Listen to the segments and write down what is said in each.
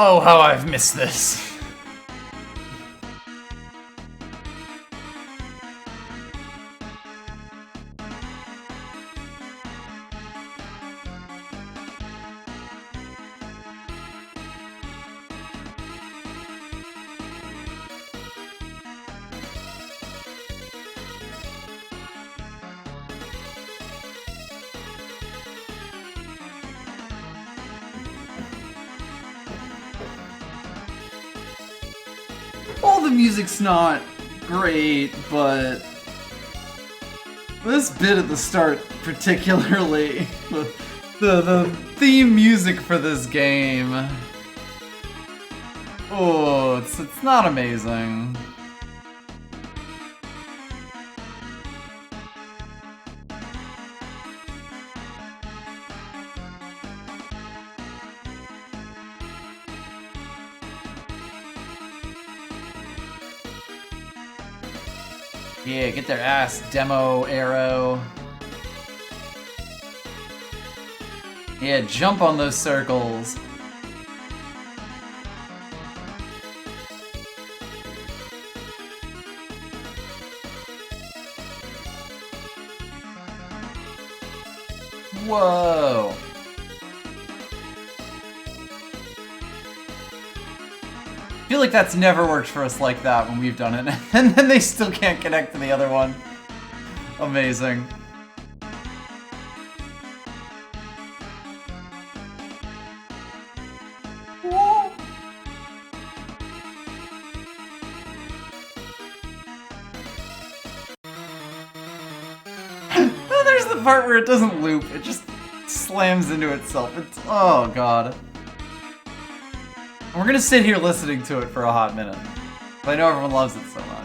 Oh, how I've missed this. All the music's not great, but this bit at the start particularly, the theme music for this game, oh, it's not amazing. Yeah, get their ass, demo Aero. Yeah, jump on those circles. Whoa. I feel like that's never worked for us like that when we've done it, and then they still can't connect to the other one. Amazing. Whoa. Oh, there's the part where it doesn't loop, it just slams into itself. It's, oh god. We're gonna sit here listening to it for a hot minute. But I know everyone loves it so much.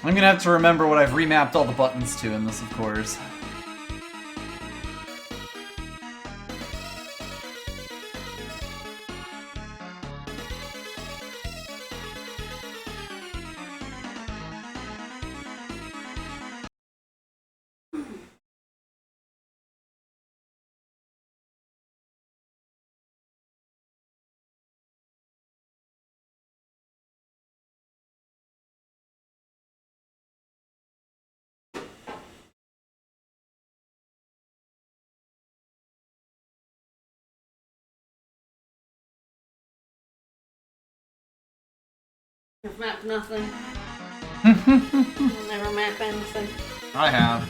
I'm gonna have to remember what I've remapped all the buttons to in this, of course. I've mapped nothing. I'll never map anything. I have.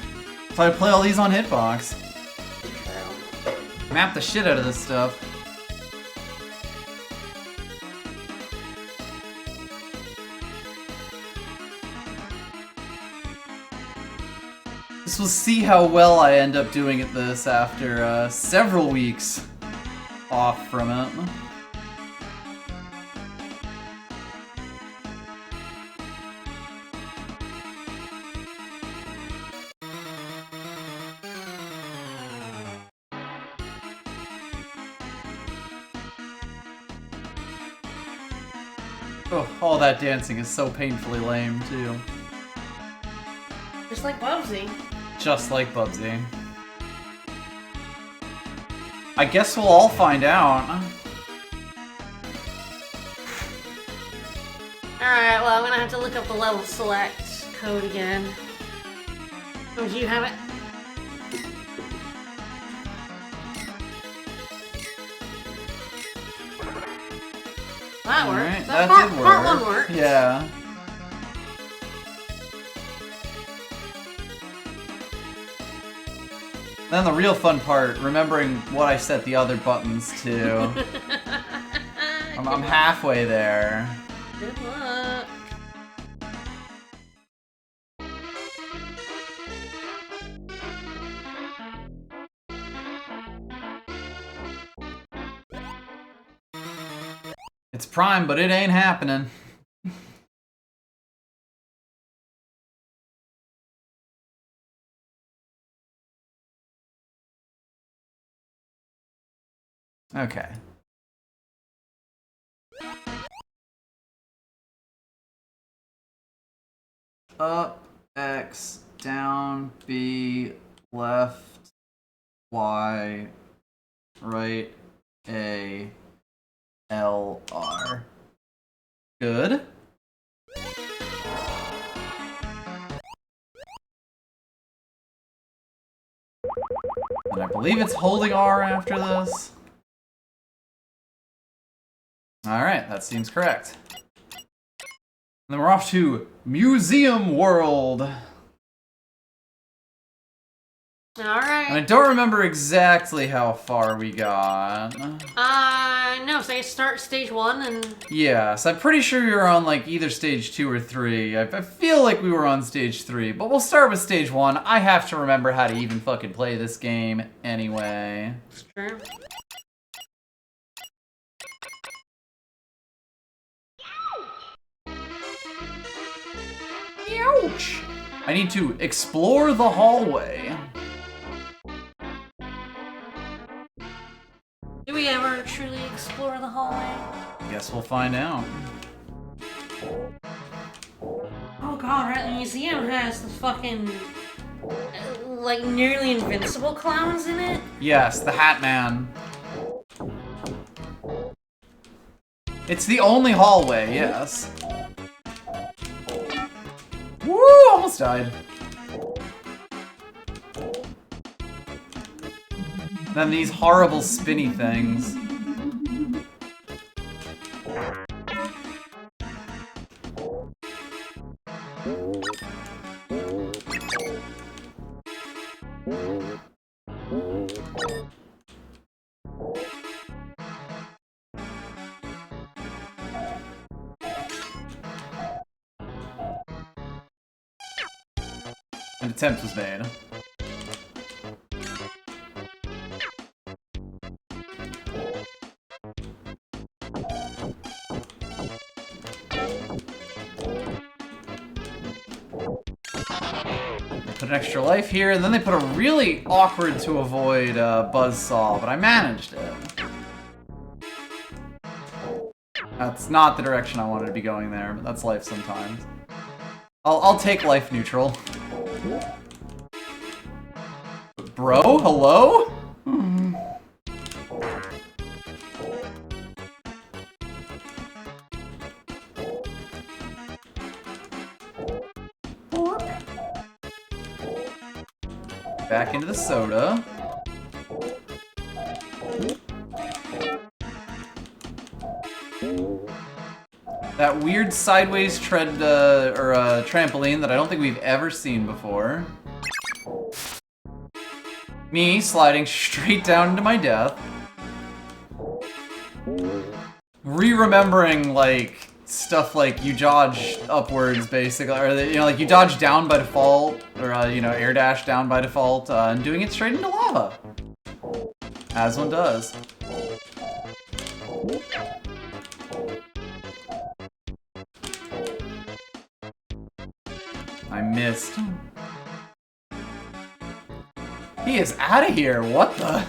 So I play all these on Hitbox. True. Map the shit out of this stuff. This will see how well I end up doing at this after several weeks off from it. Oh, all that dancing is so painfully lame, too. Just like Bubsy. Just like Bubsy. I guess we'll all find out. Alright, well, I'm gonna have to look up the level select code again. Oh, do you have it? That worked. Alright, That that did work. Part one worked. Yeah. Then the real fun part, remembering what I set the other buttons to. I'm halfway there. Good luck. It's prime, but it ain't happening. Okay. Up, X, down, B, left, Y, right, A, L, R. Good. And I believe it's holding R after this. Alright, that seems correct. And then we're off to Museum World. Alright. And I don't remember exactly how far we got. No, so you start stage 1 and... Yes, I'm pretty sure we were on like either stage 2 or 3. I feel like we were on stage 3, but we'll start with stage 1. I have to remember how to even fucking play this game anyway. Sure. Ouch! I need to explore the hallway. Do we ever truly explore the hallway? Guess we'll find out. Oh god, right? The museum has the fucking... like, nearly invincible clowns in it? Yes, the Hat Man. It's the only hallway, yes. Woo! Almost died. Then these horrible spinny things. An attempt was made. They put an extra life here, and then they put a really awkward to avoid buzzsaw, but I managed it. That's not the direction I wanted to be going there, but that's life sometimes. I'll take life neutral. Bro, hello? Back into the soda. That weird sideways tread or trampoline that I don't think we've ever seen before. Me sliding straight down into my death. Re-remembering like stuff like you dodge upwards basically, or you know, like you dodge down by default, or you know, air dash down by default, and doing it straight into lava, as one does. I missed. He is out of here. What the?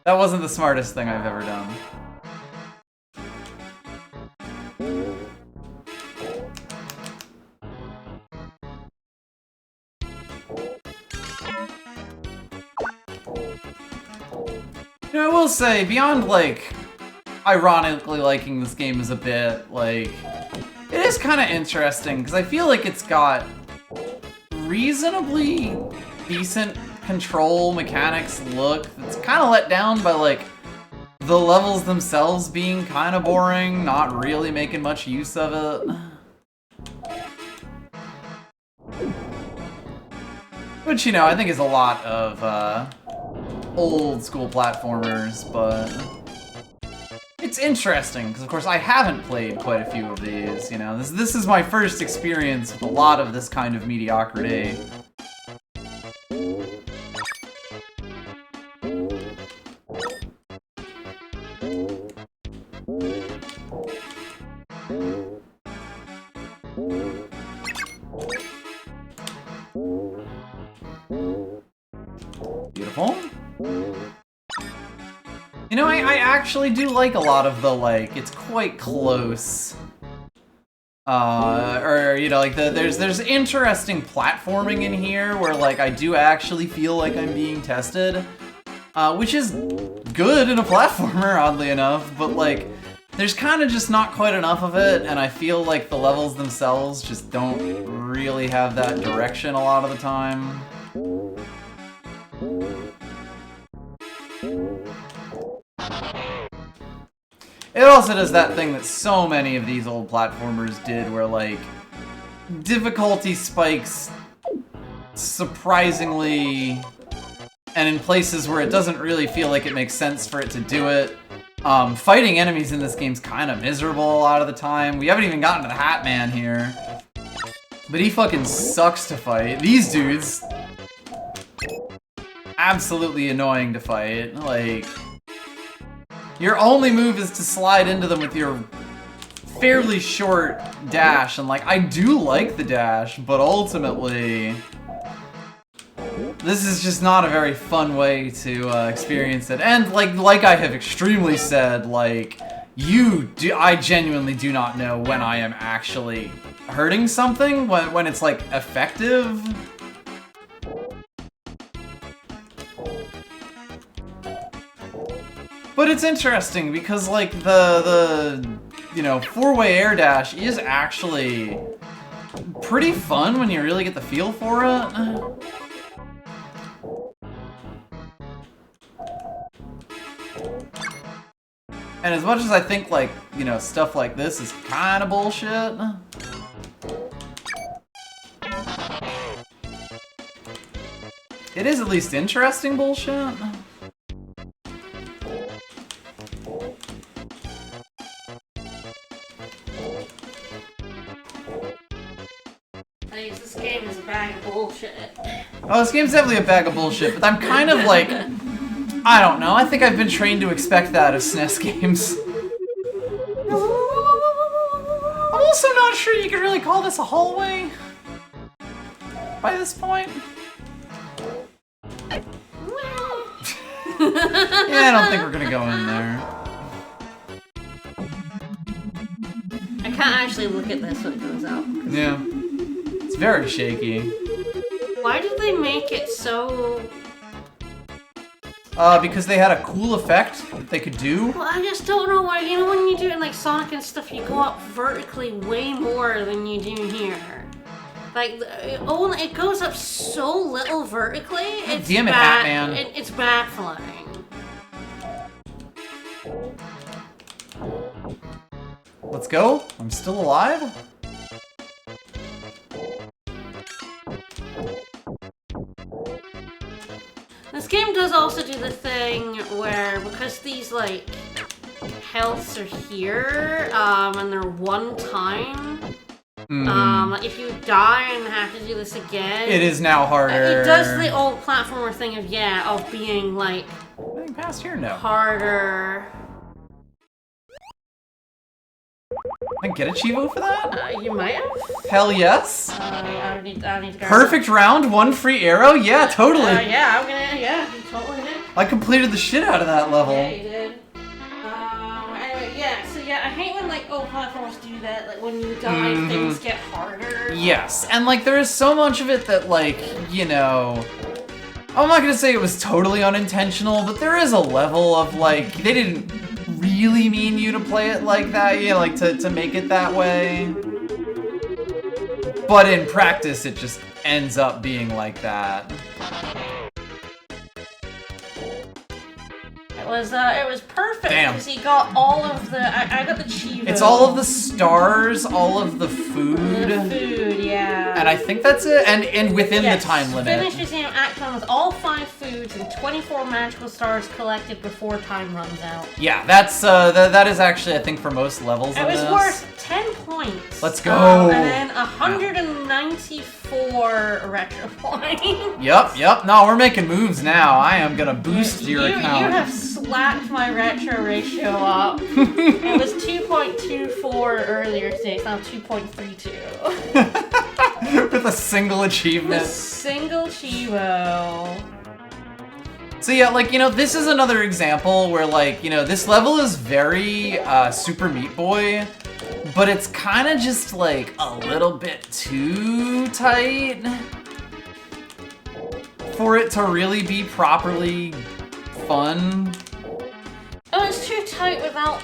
That wasn't the smartest thing I've ever done. You know, I will say, beyond, like, ironically liking this game as a bit, like, it is kind of interesting, because I feel like it's got reasonably decent control mechanics look. It's kind of let down by, like, the levels themselves being kind of boring, not really making much use of it. Which, you know, I think is a lot of old school platformers, but it's interesting, because of course I haven't played quite a few of these, you know. This is my first experience with a lot of this kind of mediocrity. Beautiful. You know, I actually do like a lot of the, like, it's quite close. Or, you know, like, there's interesting platforming in here where, like, I do actually feel like I'm being tested. Which is good in a platformer, oddly enough, but, like, there's kind of just not quite enough of it, and I feel like the levels themselves just don't really have that direction a lot of the time. It also does that thing that so many of these old platformers did, where, like, difficulty spikes surprisingly, and in places where it doesn't really feel like it makes sense for it to do it. Fighting enemies in this game's kind of miserable a lot of the time. We haven't even gotten to the Hat Man here, but he fucking sucks to fight. These dudes, absolutely annoying to fight. Like, your only move is to slide into them with your fairly short dash, and, like, I do like the dash, but ultimately this is just not a very fun way to experience it. And like I have extremely said, like, I genuinely do not know when I am actually hurting something, when it's, like, effective. But it's interesting because, like, the you know, four-way air dash is actually pretty fun when you really get the feel for it. And as much as I think, like, you know, stuff like this is kind of bullshit, it is at least interesting bullshit. This game is a bag of bullshit. Oh, this game's definitely a bag of bullshit, but I'm kind of like, I don't know, I think I've been trained to expect that of SNES games. I'm also not sure you could really call this a hallway by this point. Yeah, I don't think we're gonna go in there. I can't actually look at this when it goes out. Yeah. It's very shaky. Why did they make it so... Because they had a cool effect that they could do. Well, I just don't know why, you know, when you do it like Sonic and stuff, you go up vertically way more than you do here. Like, it goes up so little vertically, it's damn it, Hat Man. It's baffling. Let's go. I'm still alive. This game does also do the thing where, because these, like, healths are here, and they're one time, if you die and have to do this again... It is now harder. It does the old platformer thing of, yeah, of being, like... Getting past here? No. Harder. I can get a Chivo for that? You might have? Hell yes. I need to go. Perfect round, one free arrow? Yeah, totally. Yeah, you totally did. I completed the shit out of that level. Yeah, you did. Anyway, yeah, so yeah, I hate when, like, old platformers do that, like, when you die, things get harder. Yes, and, like, there is so much of it that, like, you know... I'm not gonna say it was totally unintentional, but there is a level of, like, they didn't really mean you to play it like that, you know, like, to make it that way. But in practice, it just ends up being like that. It was perfect. Damn. Because he got all of the... I got the Chivo. It's all of the stars, all of the food. The food, yeah. And I think that's it. And within yes, the time limit. Finish Museum Act 1 with all 5 foods and 24 magical stars collected before time runs out. Yeah, that's that is actually, I think, for most levels. It was worth 10 points. Let's go. And then 194 retro points. Yep. No, we're making moves now. I am gonna boost your account. You have slapped my retro ratio up. It was 2.24 earlier today. It's now 2.32. With a single achievement. A single Chivo. So yeah, like, you know, this is another example where, like, you know, this level is very Super Meat Boy, but it's kind of just, like, a little bit too tight for it to really be properly fun. Oh, it's too tight without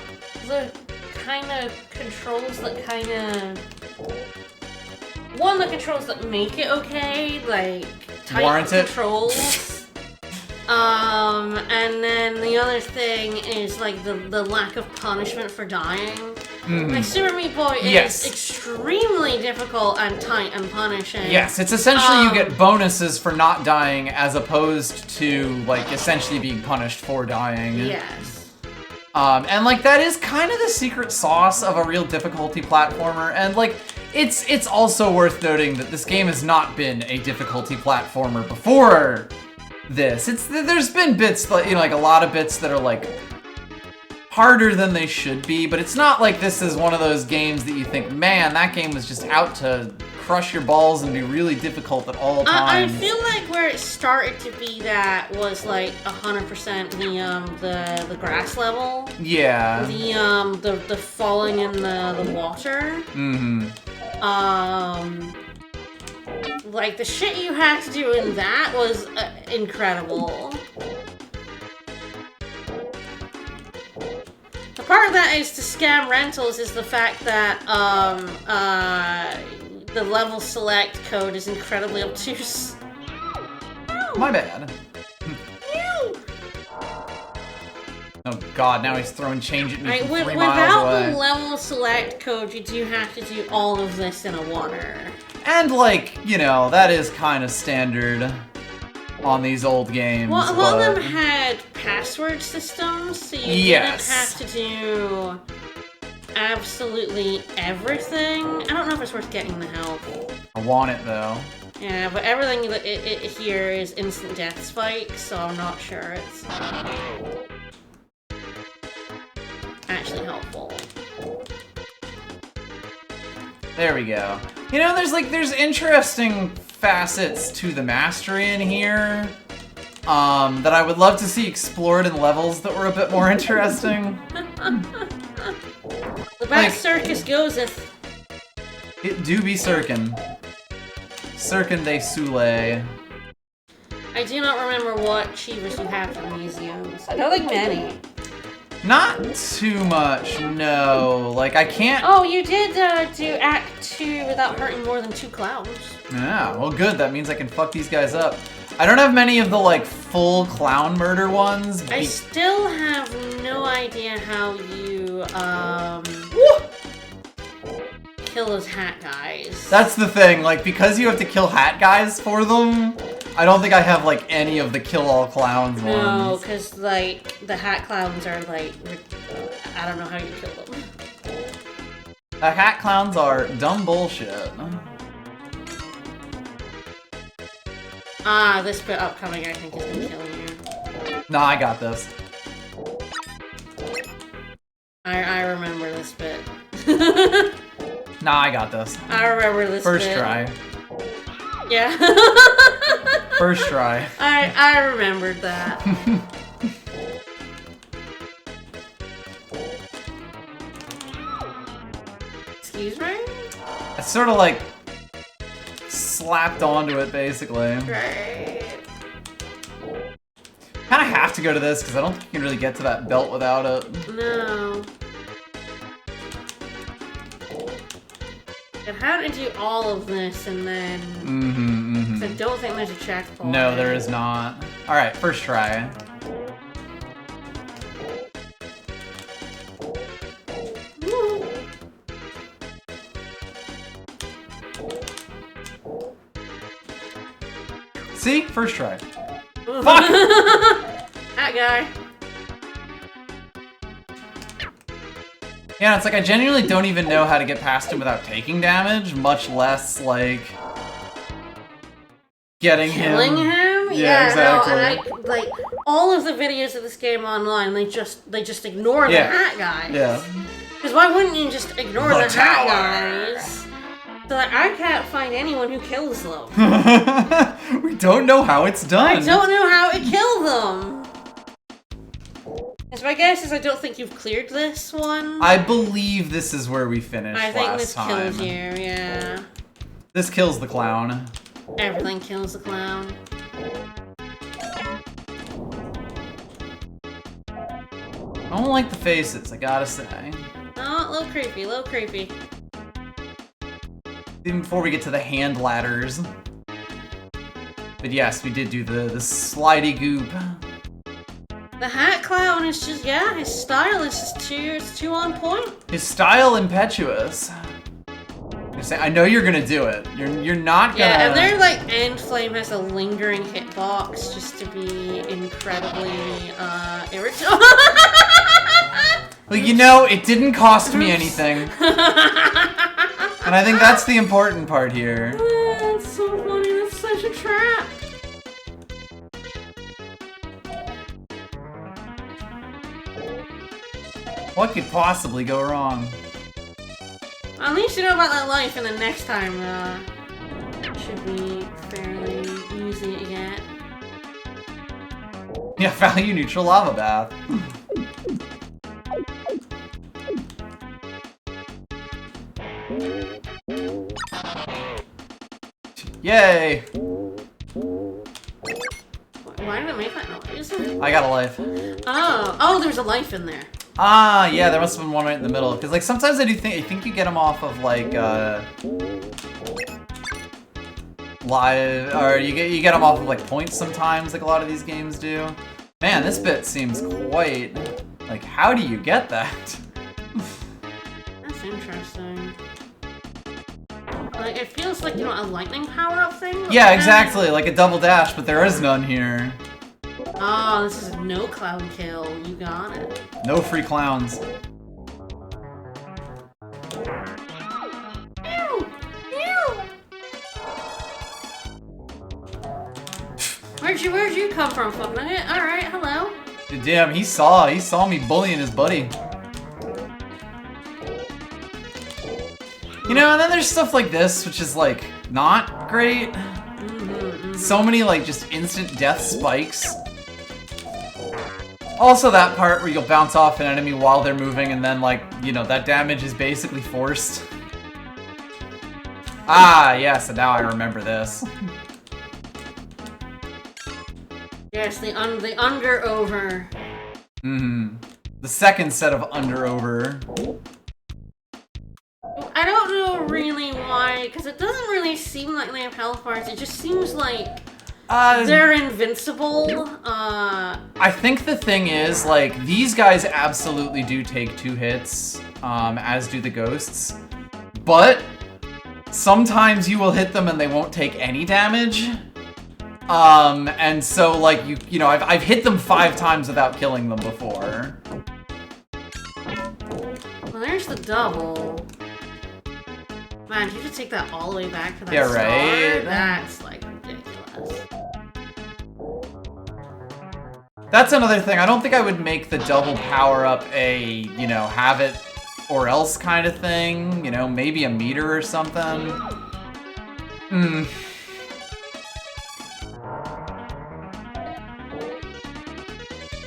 the kind of controls that kind of... One, the controls that make it okay, like tight controls. And then the other thing is like the lack of punishment for dying. Like Super Meat Boy is extremely difficult and tight and punishing. Yes, it's essentially you get bonuses for not dying as opposed to like essentially being punished for dying. Yes. And like that is kind of the secret sauce of a real difficulty platformer, and like it's also worth noting that this game has not been a difficulty platformer before this. There's been bits, you know, like a lot of bits that are like harder than they should be, but it's not like this is one of those games that you think, man, that game was just out to crush your balls and be really difficult at all times. I feel like where it started to be that was like 100% the grass level. Yeah. The falling in the water. Like the shit you had to do in that was incredible. The part of that is to scam rentals is the fact that the level select code is incredibly obtuse. My bad. Oh god, now he's throwing change at me from 3 miles away. Without the level select code, you do have to do all of this in a water. And like, you know, that is kind of standard on these old games. Well, a lot of them had password systems, so you didn't have to do absolutely everything. I don't know if it's worth getting the help. I want it though. Yeah, but everything here is instant death spike, so I'm not sure it's actually helpful. There we go. You know, there's interesting facets to the mastery in here that I would love to see explored in levels that were a bit more interesting. The back circus goeseth. It do be Circin. Circin de Soule. I do not remember what Chivas you have from museums. I don't think many. Not too much, no. Like, I can't... Oh, you did do Act 2 without hurting more than 2 clowns. Yeah, well good, that means I can fuck these guys up. I don't have many of the, like, full clown murder ones. I still have no idea how you, kill those hat guys. That's the thing, like, because you have to kill hat guys for them, I don't think I have, like, any of the kill all clowns ones. No, because, like, the hat clowns are, like, I don't know how you kill them. The hat clowns are dumb bullshit. Ah, this bit upcoming I think is gonna kill you. Nah, I got this. I remember this bit. Nah, I got this. I remember this First bit. try. Yeah. First try. I remembered that. Excuse me? It's sort of like slapped onto it, basically. Great. Kind of have to go to this because I don't think you can really get to that belt without it. No. And how to do all of this and then... I don't think there's a checkpoint. No, there is not. Alright, first try. See? First try. Fuck! That guy. Yeah, it's like I genuinely don't even know how to get past him without taking damage, much less, like, getting Killing him? Yeah, exactly. No, and like, all of the videos of this game online, they just ignore the hat guys. Yeah. Because why wouldn't you just ignore the hat tower. guys? So like, I can't find anyone who kills them. We don't know how it's done. I don't know how it killed them. So my guess is I don't think you've cleared this one. I believe this is where we finished I think last this time. kills you, yeah. This kills the clown. Everything kills the clown. I don't like the faces, I gotta say. Oh, a little creepy, a little creepy. Even before we get to the hand ladders. But yes, we did do the slidey goop. The hat clown is just, yeah, his style is just too on point. His style impetuous. I know you're gonna do it. You're not gonna. Yeah, and their like end flame has a lingering hitbox just to be incredibly irritating. Well, you know, it didn't cost me anything. And I think that's the important part here. That's so funny. That's such a trap. What could possibly go wrong? At least you know about that life, and the next time should be fairly easy to get. Yeah, value neutral lava bath. Yay! Why did it make that noise? I got a life. Oh, there's a life in there. Ah, yeah, there must have been one right in the middle. Because, like, sometimes I think you get them off of, like, live, or you get them off of, like, points sometimes, like a lot of these games do. Man, this bit seems quite, like, how do you get that? That's interesting. Like, it feels like, you know, a lightning power-up thing? Yeah, exactly, like a double dash, but there is none here. Oh, this is no clown kill. You got it. No free clowns. Ew! Ew! Where'd you come from, fuck nugget? Alright, hello. Damn, he saw me bullying his buddy. You know, and then there's stuff like this, which is, like, not great. So many, like, just instant death spikes. Also that part where you'll bounce off an enemy while they're moving and then, like, you know, that damage is basically forced. Ah, yes, and now I remember this. Yes, the under-over. Mm-hmm. The second set of under-over. I don't know really why, because it doesn't really seem like they have health bars. It just seems like they're invincible. I think the thing is, like, these guys absolutely do take 2 hits, as do the ghosts. But sometimes you will hit them and they won't take any damage. And so, like, you know, I've hit them 5 times without killing them before. Well, there's the double. Man, you just take that all the way back to that Yeah, star? right? That's, like, ridiculous. That's another thing. I don't think I would make the double power-up a, you know, have it or else kind of thing. You know, maybe a meter or something.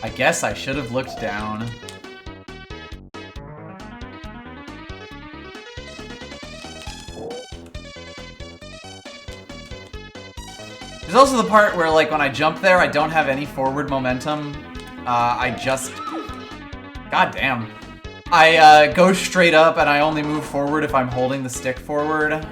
I guess I should have looked down. There's also the part where, like, when I jump there, I don't have any forward momentum. I just... God damn. I go straight up and I only move forward if I'm holding the stick forward.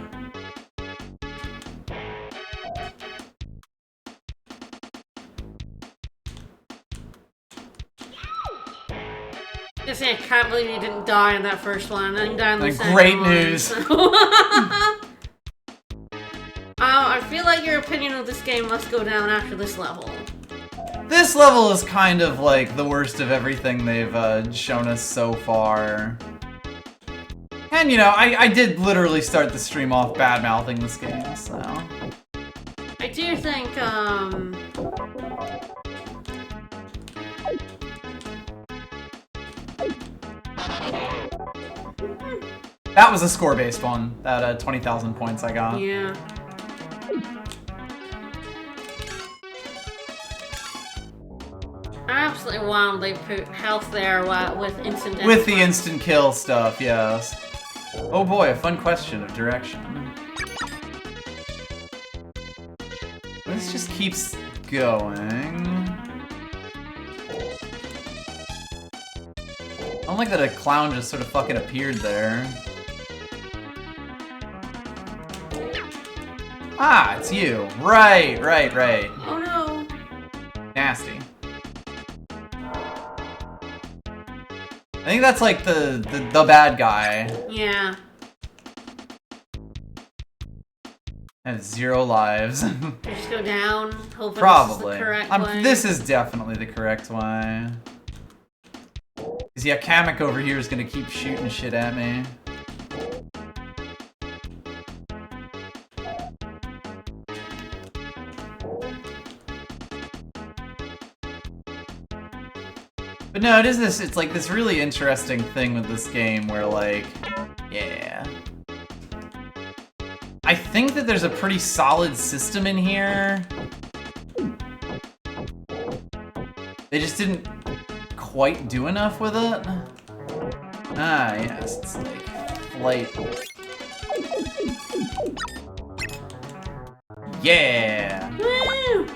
I can't believe you didn't die in that first one. And then you died in the second Great one. news. I feel like your opinion of this game must go down after this level. This level is kind of like the worst of everything they've shown us so far. And you know, I did literally start the stream off bad-mouthing this game, so... I do think, That was a score-based one, that 20,000 points I got. Yeah. Absolutely wild they put health there with instant death. With the instant kill stuff, yes. Oh boy, a fun question of direction. This just keeps going. I don't like that a clown just sort of fucking appeared there. Ah, it's you. Right. Oh no. Nasty. I think that's like the bad guy. Yeah. I have 0 lives. Just go down, hope Probably. this is the correct way. This is definitely the correct way. Cause yeah, Kamek over here is gonna keep shooting shit at me. But no, it's like this really interesting thing with this game where like, yeah. I think that there's a pretty solid system in here. They just didn't quite do enough with it. Ah, yes, it's like flight. Yeah! Woo!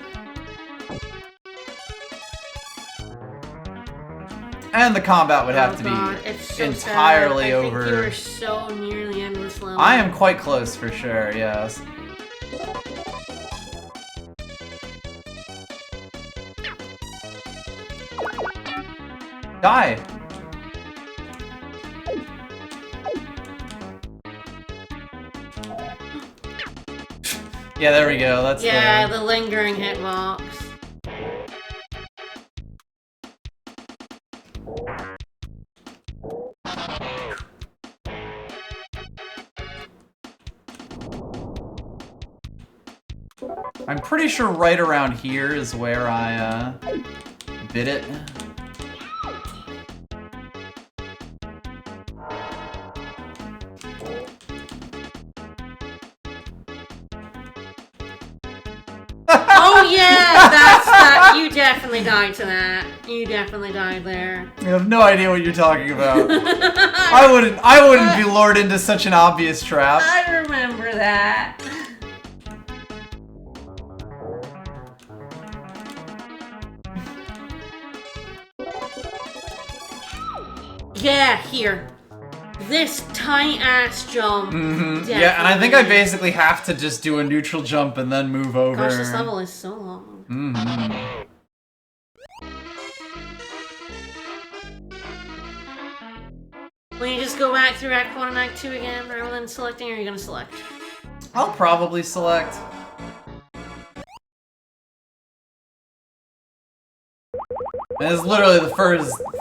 And the combat would have to God, be it's so entirely sad. over. I think you are so near the end of this level. I am quite close for sure, yes. Die! Yeah, there we go. That's the lingering hitbox. I'm pretty sure right around here is where I bit it. Oh yeah, that's that. You definitely died to that. You definitely died there. I have no idea what you're talking about. I wouldn't be lured into such an obvious trap. I remember that. Yeah, here. This tiny ass jump. Mm-hmm. Yeah, and I think I basically have to just do a neutral jump and then move over. Gosh, this level is so long. Mm-hmm. Will you just go back through Act 1 and Act 2 again rather than selecting, or are you gonna select? I'll probably select. And it's literally the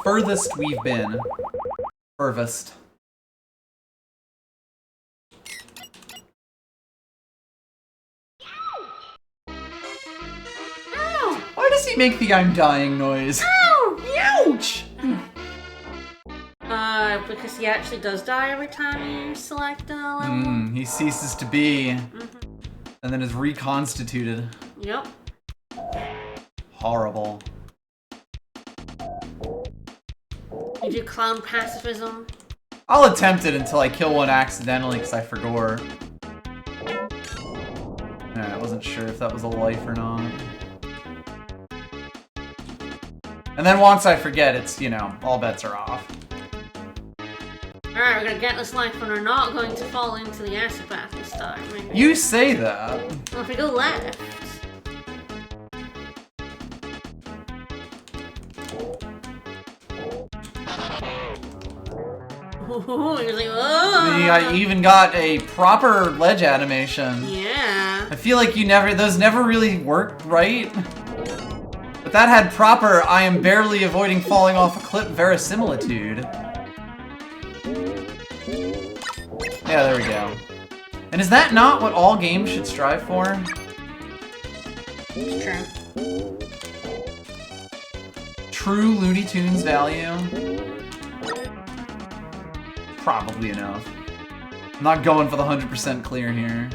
furthest we've been. Furthest. Ow! Why does he make the I'm dying noise? Ow! Ouch! Because he actually does die every time you select a level. He ceases to be. And then is reconstituted. Yep. Horrible. You do clown pacifism. I'll attempt it until I kill one accidentally because I forgot. I wasn't sure if that was a life or not. And then once I forget, it's, you know, all bets are off. Alright, we're gonna get this life and we're not going to fall into the acid bath this time. Maybe. You say that. Well, if we go left. Ooh, you're like, whoa! I even got a proper ledge animation. Yeah. Yeah. I feel like those never really worked right. But that had proper, I am barely avoiding falling off a cliff verisimilitude. Yeah, there we go. And is that not what all games should strive for? It's true. True Looney Tunes value? Probably enough. I'm not going for the 100% clear here.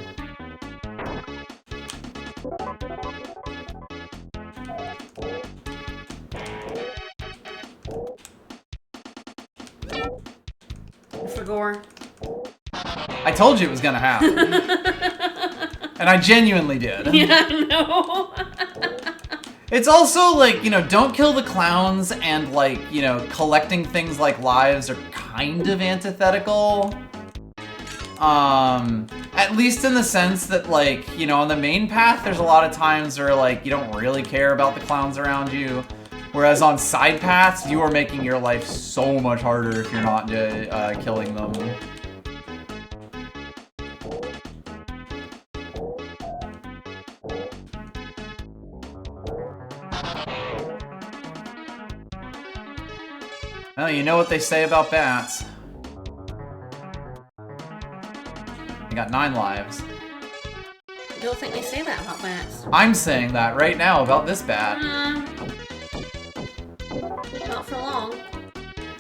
For gore. I told you it was gonna happen. And I genuinely did. Yeah, no. It's also like, you know, don't kill the clowns and like, you know, collecting things like lives are kind of antithetical. At least in the sense that like, you know, on the main path, there's a lot of times where like, you don't really care about the clowns around you. Whereas on side paths, you are making your life so much harder if you're not killing them. Oh, you know what they say about bats. They got 9 lives. I don't think they say that about bats. I'm saying that right now about this bat. Not for long.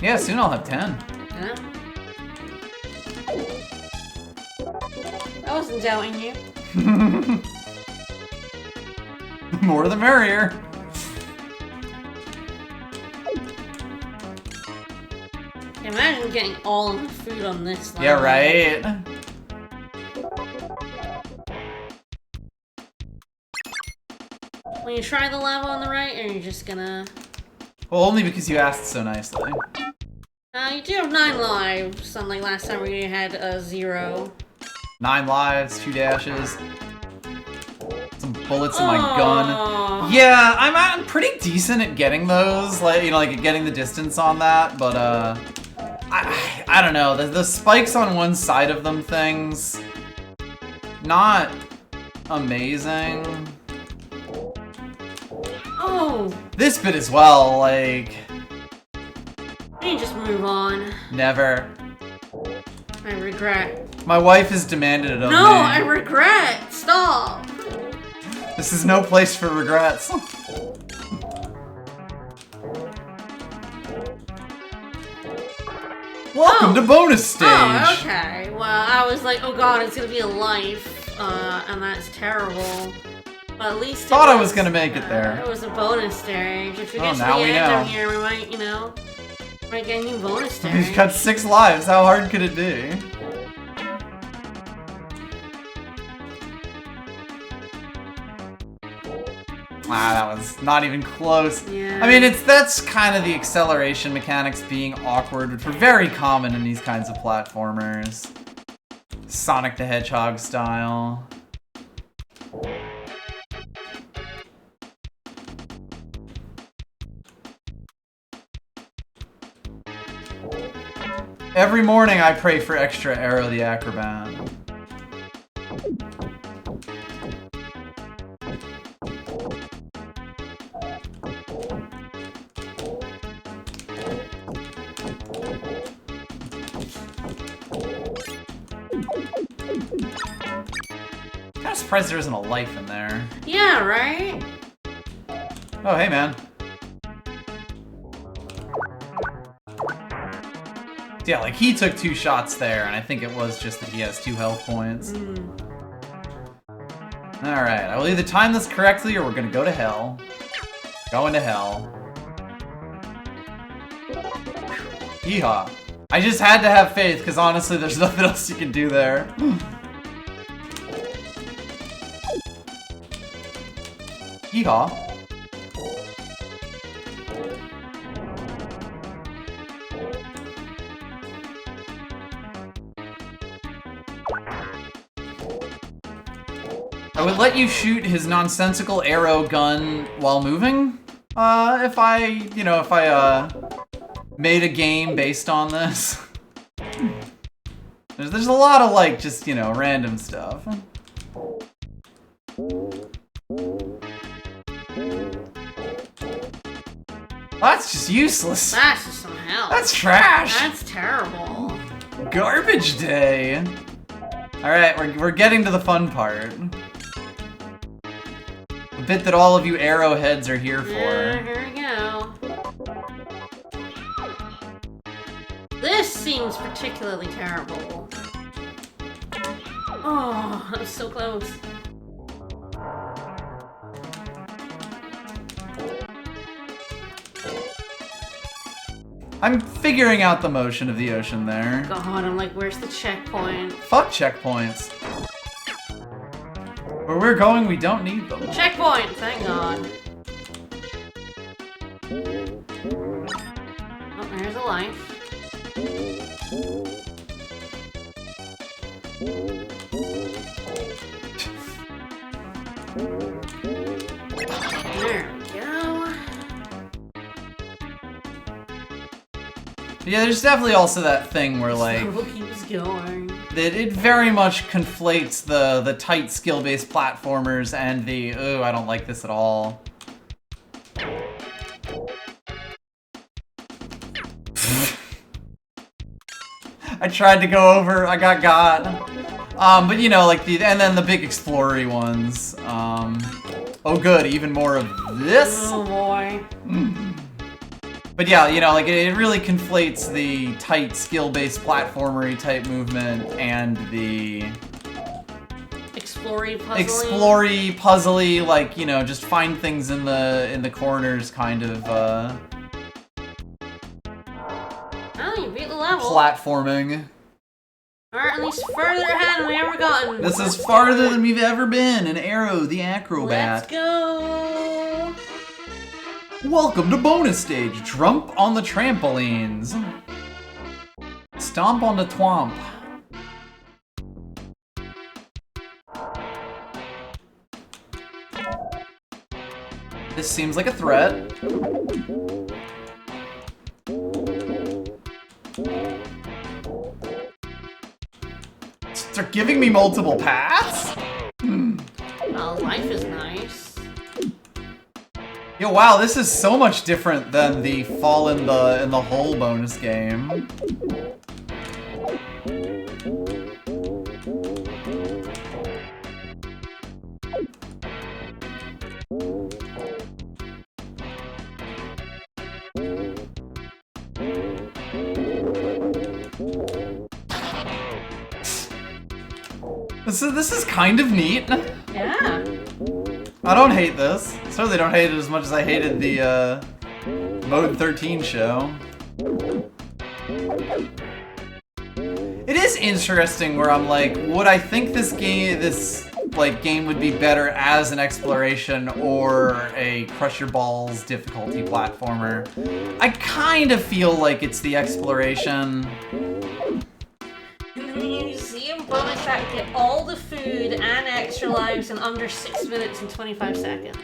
Yeah, soon I'll have 10. Yeah. I wasn't doubting you. The more the merrier. Imagine getting all of the food on this level. Yeah, right? Will you try the level on the right, or are you just gonna... Well, only because you asked so nicely. You do have 9 lives, unlike last time where you had 0. 9 lives, 2 dashes. Some bullets in my gun. Yeah, I'm pretty decent at getting those, like, you know, like at getting the distance on that, but I don't know, the spikes on one side of them things, not amazing. Oh! This bit as well, like... You just move on. Never. I regret. My wife has demanded it of me. No, I regret! Stop! This is no place for regrets. Welcome to bonus stage! Oh, okay. Well, I was like, oh god, it's gonna be a life, and that's terrible. But at least Thought I was gonna make it there. It was a bonus stage. If we get to the now we end know. of here, we might, you know, might get a new bonus stage. We've got 6 lives, how hard could it be? Ah, that was not even close. Yeah. I mean, that's kind of the acceleration mechanics being awkward, which are very common in these kinds of platformers. Sonic the Hedgehog style. Every morning I pray for extra Aero the Acro-Bat. Kinda surprised there isn't a life in there. Yeah, right? Oh, hey man. Yeah, like he took 2 shots there, and I think it was just that he has 2 health points. Alright, I will either time this correctly or we're gonna go to hell. Going to hell. Yeehaw. I just had to have faith, because honestly there's nothing else you can do there. Yeehaw. I would let you shoot his nonsensical arrow gun while moving, if I made a game based on this. There's a lot of, like, just, you know, random stuff. That's just useless. That's just some hell. That's trash. That's terrible. Garbage day. All right, we're getting to the fun part. The bit that all of you arrowheads are here for. Here we go. This seems particularly terrible. Oh, that was so close. I'm figuring out the motion of the ocean there. God, I'm like, where's the checkpoint? Fuck checkpoints. Where we're going, we don't need them. Checkpoint, thank God. Oh, there's a life. There we go. Yeah, there's definitely also that thing where, like, Still keeps going. that it very much conflates the tight skill-based platformers and the, ooh, I don't like this at all. I tried to go over, I got. But you know, like and then the big explory ones. Oh good, even more of this. Oh boy. But yeah, you know, like it really conflates the tight skill-based platformery type movement and the explory puzzly, like, you know, just find things in the corners kind of Oh, you beat the level. platforming. Or at least further ahead than we ever gotten. This is farther than we've ever been in Aero the Acro-Bat. Let's go. Welcome to bonus stage. Trump on the trampolines. Stomp on the twomp. This seems like a threat. They're giving me multiple paths? Well, life is nice. Yo, wow, this is so much different than the fall in the hole bonus game. This is kind of neat. Yeah. I don't hate this. Certainly don't hate it as much as I hated the Mode 13 show. It is interesting where I'm like, would I think this game would be better as an exploration or a crush your balls difficulty platformer? I kind of feel like it's the exploration. In the museum bonus track, get all the food and extra lives in under 6 minutes and 25 seconds.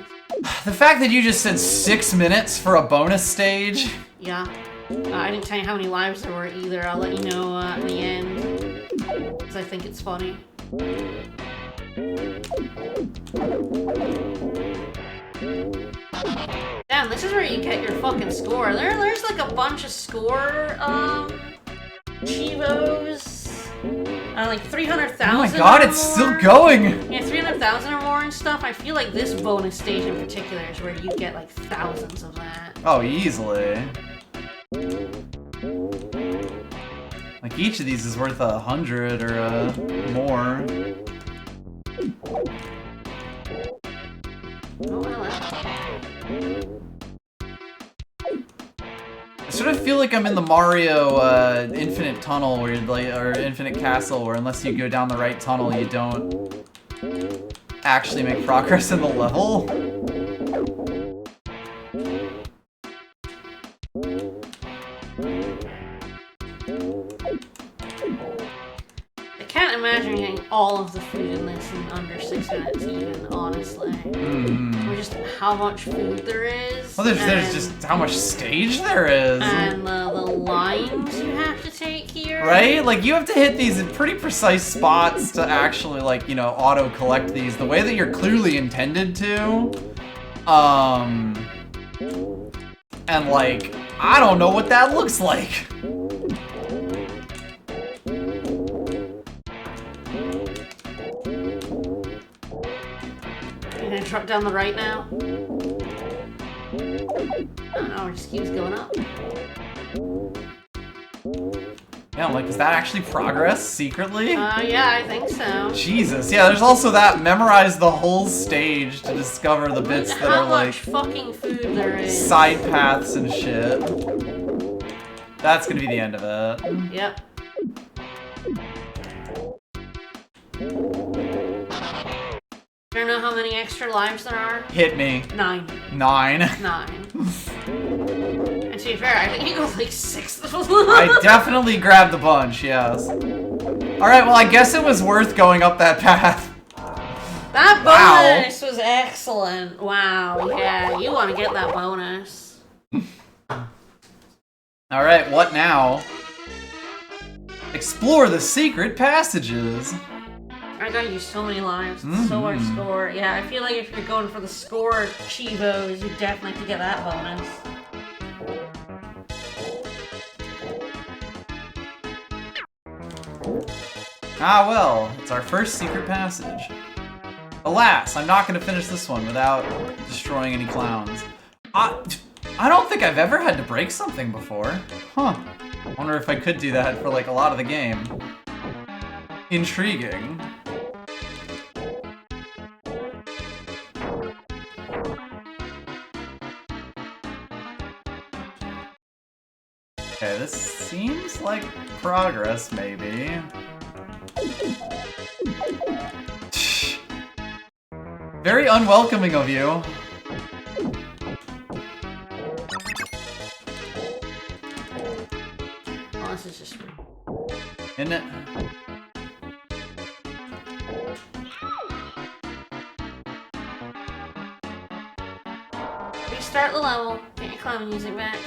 The fact that you just said 6 minutes for a bonus stage? Yeah. I didn't tell you how many lives there were either. I'll let you know at the end. Because I think it's funny. Damn, this is where you get your fucking score. There's like a bunch of score, Chivos. Like 300,000. Oh my god, it's still going! Yeah, 300,000 or more and stuff. I feel like this bonus stage in particular is where you get like thousands of that. Oh, easily. Like each of these is worth 100 or more. Oh, well, I sort of feel like I'm in the Mario Infinite Tunnel where or Infinite Castle, where unless you go down the right tunnel, you don't actually make progress in the level. I can't imagine getting all of the food in this in under 6 minutes even, honestly. Or just how much food there is. Well, there's just how much stage there is. And the lines you have to take here. Right? Like, you have to hit these in pretty precise spots to actually, like, you know, auto-collect these the way that you're clearly intended to. And like, I don't know what that looks like. You're gonna drop down the right now? Oh no, it just keeps going up. Yeah, I'm like, is that actually progress secretly? Yeah, I think so. Jesus, yeah, there's also that memorize the whole stage to discover the bits that are like how much fucking food there is. Side paths and shit. That's gonna be the end of it. Yep. Do you know how many extra lives there are? Hit me. 9. 9. 9. And to be fair, I think you got like 6 of them. I definitely grabbed the bunch, yes. Alright, well I guess it was worth going up that path. That bonus was excellent. Wow, yeah, you want to get that bonus. Alright, what now? Explore the secret passages. I gotta use so many lives. So much score. Yeah, I feel like if you're going for the score Chivos, you definitely have to get that bonus. Ah well, it's our first secret passage. Alas, I'm not going to finish this one without destroying any clowns. I don't think I've ever had to break something before. Huh. I wonder if I could do that for like a lot of the game. Intriguing. Okay, this seems like progress, maybe. Very unwelcoming of you. Oh, this is just... Isn't it? Restart the level. Get your clown music back.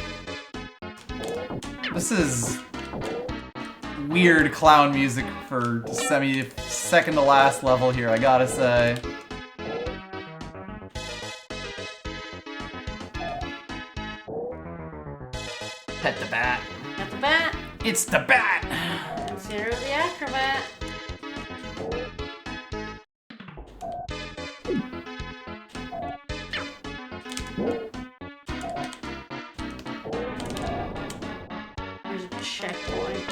This is weird clown music for second to last level here, I gotta say. Pet the bat. Pet the bat. It's the bat! It's Aero the Acro-Bat. There's a checkpoint.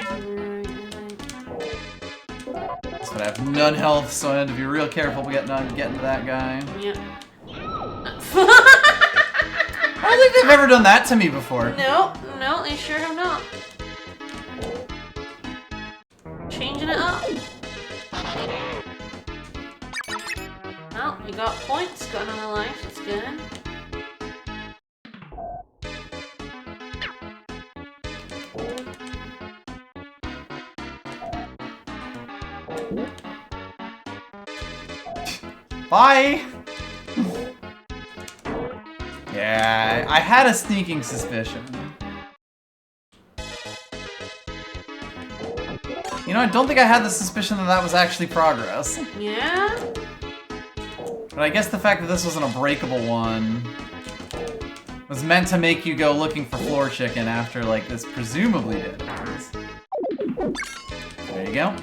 But I have none health, so I had to be real careful getting to that guy. Yep. I don't think they've ever done that to me before. No, they sure have not. Changing it up. Oh, you got points, got another life, that's good. Bye! Yeah, I had a sneaking suspicion. You know, I don't think I had the suspicion that that was actually progress. Yeah? But I guess the fact that this was an unbreakable one was meant to make you go looking for floor chicken after, like, this presumably did. There you go.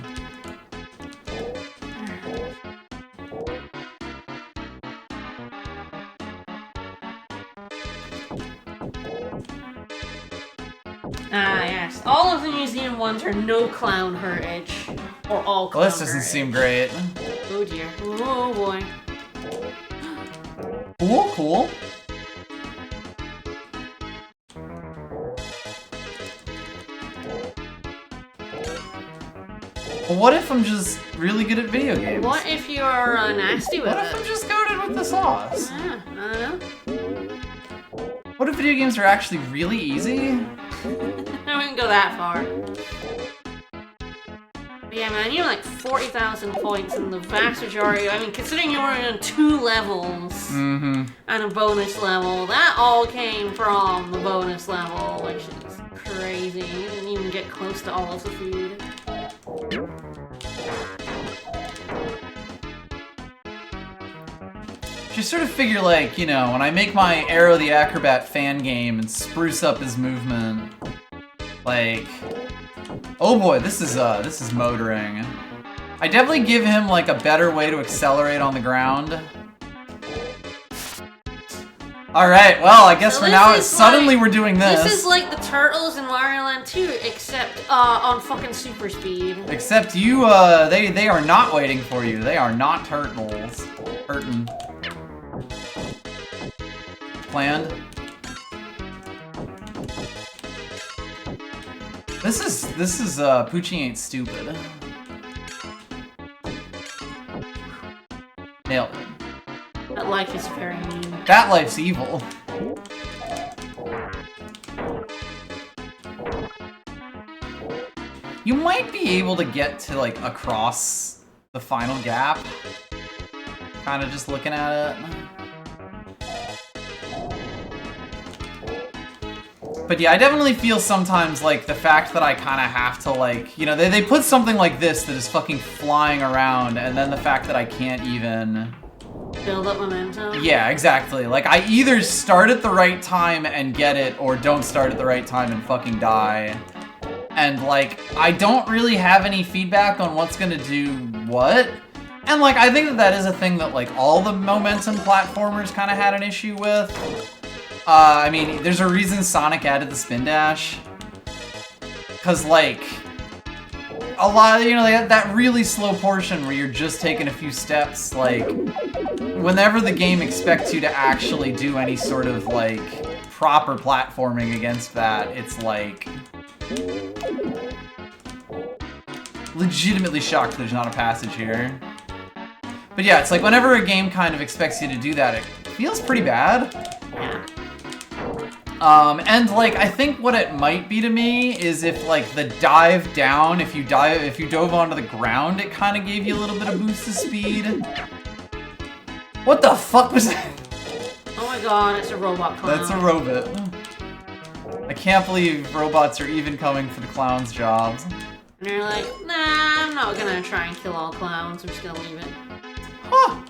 Ah, yes. All of the museum ones are no clown heritage. Or all clown Well, this doesn't seem great. Oh dear. Oh boy. Cool, cool. Well, what if I'm just really good at video games? What if you're nasty with What it? if I'm just goated with the sauce? Yeah, I don't know. What if video games are actually really easy? I wouldn't go that far. But yeah, man, you're like 40,000 points, and the vast majority, I mean, considering you were in 2 levels and a bonus level, that all came from the bonus level, which is crazy. You didn't even get close to all of the food. Just sort of figure, like, you know, when I make my Aero the Acro-Bat fan game and spruce up his movement, like, oh boy, this is motoring. I definitely give him, like, a better way to accelerate on the ground. Alright, well, I guess for now, suddenly we're doing this. This is like the turtles in Wario Land 2, except on fucking super speed. Except you, they are not waiting for you. They are not turtles. Hurtin'. Planned. This is, Poochie ain't stupid. Nailed it. That life is very mean. That life's evil. You might be able to get to, like, across the final gap. Kind of just looking at it. But yeah, I definitely feel sometimes, like, the fact that I kind of have to, like, you know, they put something like this that is fucking flying around, and then the fact that I can't even... build up momentum? Yeah, exactly. Like, I either start at the right time and get it, or don't start at the right time and fucking die. And, like, I don't really have any feedback on what's gonna do what. And, like, I think that is a thing that, like, all the momentum platformers kind of had an issue with. I mean, there's a reason Sonic added the spin dash. Cause, like, a lot, you know, that really slow portion where you're just taking a few steps, like, whenever the game expects you to actually do any sort of, like, proper platforming against that, it's like... legitimately shocked there's not a passage here. But yeah, it's like whenever a game kind of expects you to do that, it feels pretty bad. Yeah. And like, I think what it might be to me is if like the dive down, if you dove onto the ground, it kind of gave you a little bit of boost of speed. What the fuck was that? Oh my god, it's a robot clown. That's a robot. I can't believe robots are even coming for the clown's jobs. And you're like, nah, I'm not gonna try and kill all clowns, I'm just gonna leave it. Huh.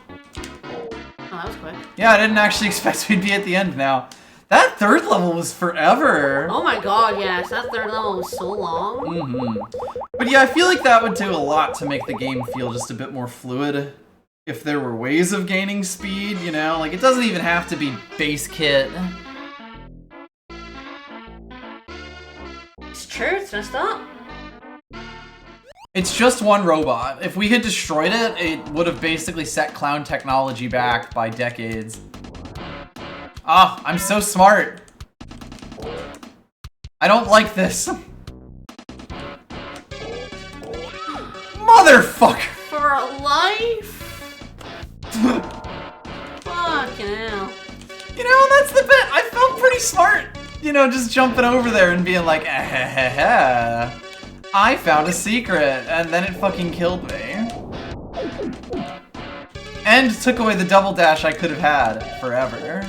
Oh, that was quick. Yeah, I didn't actually expect we'd be at the end now. That third level was forever. Oh my god, yes, that third level was so long. Mm-hmm. But yeah, I feel like that would do a lot to make the game feel just a bit more fluid. If there were ways of gaining speed, you know? Like, it doesn't even have to be base kit. It's true, it's messed up. It's just one robot. If we had destroyed it, it would have basically set clown technology back by decades. Ah, I'm so smart. I don't like this. Motherfucker! For a life? Fucking hell. You know, that's the bit. I felt pretty smart. You know, just jumping over there and being like, eh, I found a secret, and then it fucking killed me. And took away the double dash I could have had forever.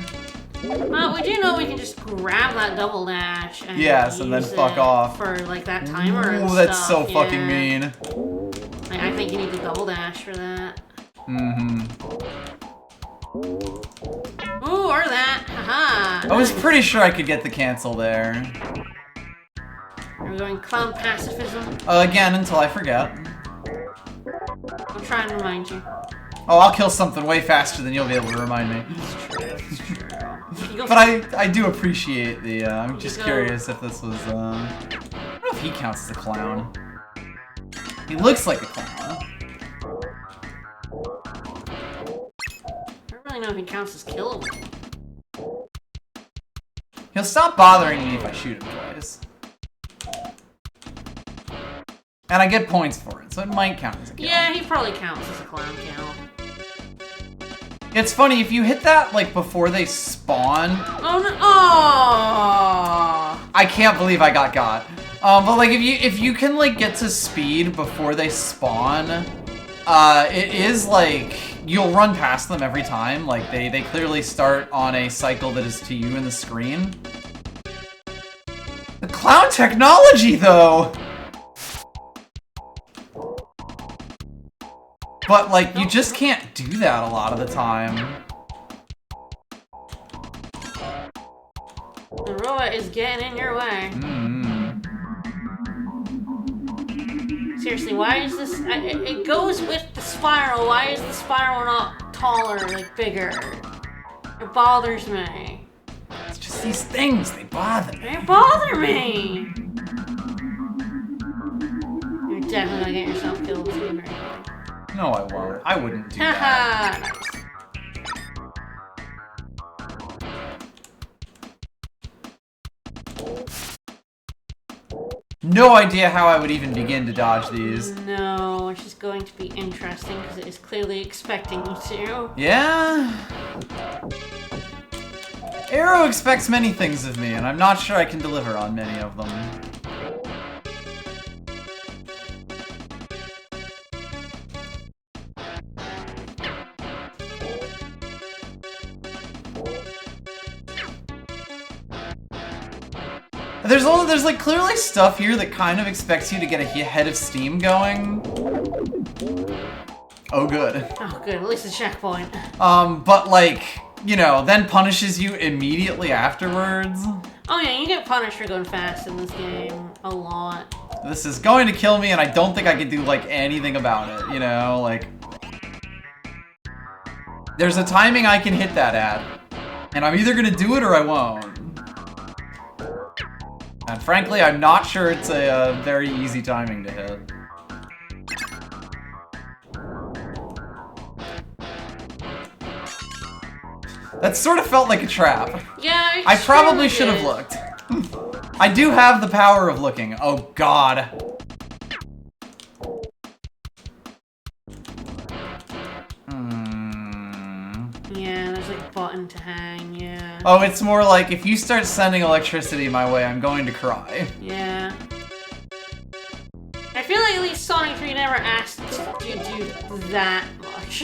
Well, we do know we can just grab that double dash and yes, and then fuck off. For, like, that timer and Ooh, that's stuff. so fucking mean. Like, I think you need the double dash for that. Mm-hmm. Ooh, or that. Haha. I was pretty sure I could get the cancel there. Are we going clown pacifism? Again, until I forget. I'll try and remind you. Oh, I'll kill something way faster than you'll be able to remind me. It's true, it's true. But I do appreciate the, I'm just curious if this was, I don't know if he counts as a clown. He looks like a clown. I don't really know if he counts as killable. He'll stop bothering me if I shoot him twice. And I get points for it, so it might count as a kill. Yeah, he probably counts as a clown kill. It's funny, if you hit that, like, before they spawn... Oh, no. Oh! I can't believe I got. But, like, if you can, like, get to speed before they spawn, it is, like, you'll run past them every time. Like, they clearly start on a cycle that is to you in the screen. The clown technology, though! But, like, you just can't do that a lot of the time. The robot is getting in your way. Seriously, why is this... it goes with the spiral. Why is the spiral not taller, like bigger? It bothers me. It's just these things, they bother me. They bother me! You're definitely gonna get yourself killed soon, right? No, I won't. I wouldn't do that. Nice. No idea how I would even begin to dodge these. No, it's just going to be interesting because it is clearly expecting you to. Yeah? Aero expects many things of me, and I'm not sure I can deliver on many of them. There's like clearly stuff here that kind of expects you to get a head of steam going. Oh, good. Oh, good. At least a checkpoint. But like, you know, then punishes you immediately afterwards. Oh yeah, you get punished for going fast in this game a lot. This is going to kill me, and I don't think I can do like anything about it. You know, like there's a timing I can hit that at, and I'm either gonna do it or I won't. And frankly, I'm not sure it's a very easy timing to hit. That sort of felt like a trap. Yeah, I probably should have looked. I do have the power of looking. Oh god. Yeah, there's like a button to hang, yeah. Oh, it's more like if you start sending electricity my way, I'm going to cry. Yeah. I feel like at least Sonic 3 never asked to do that much.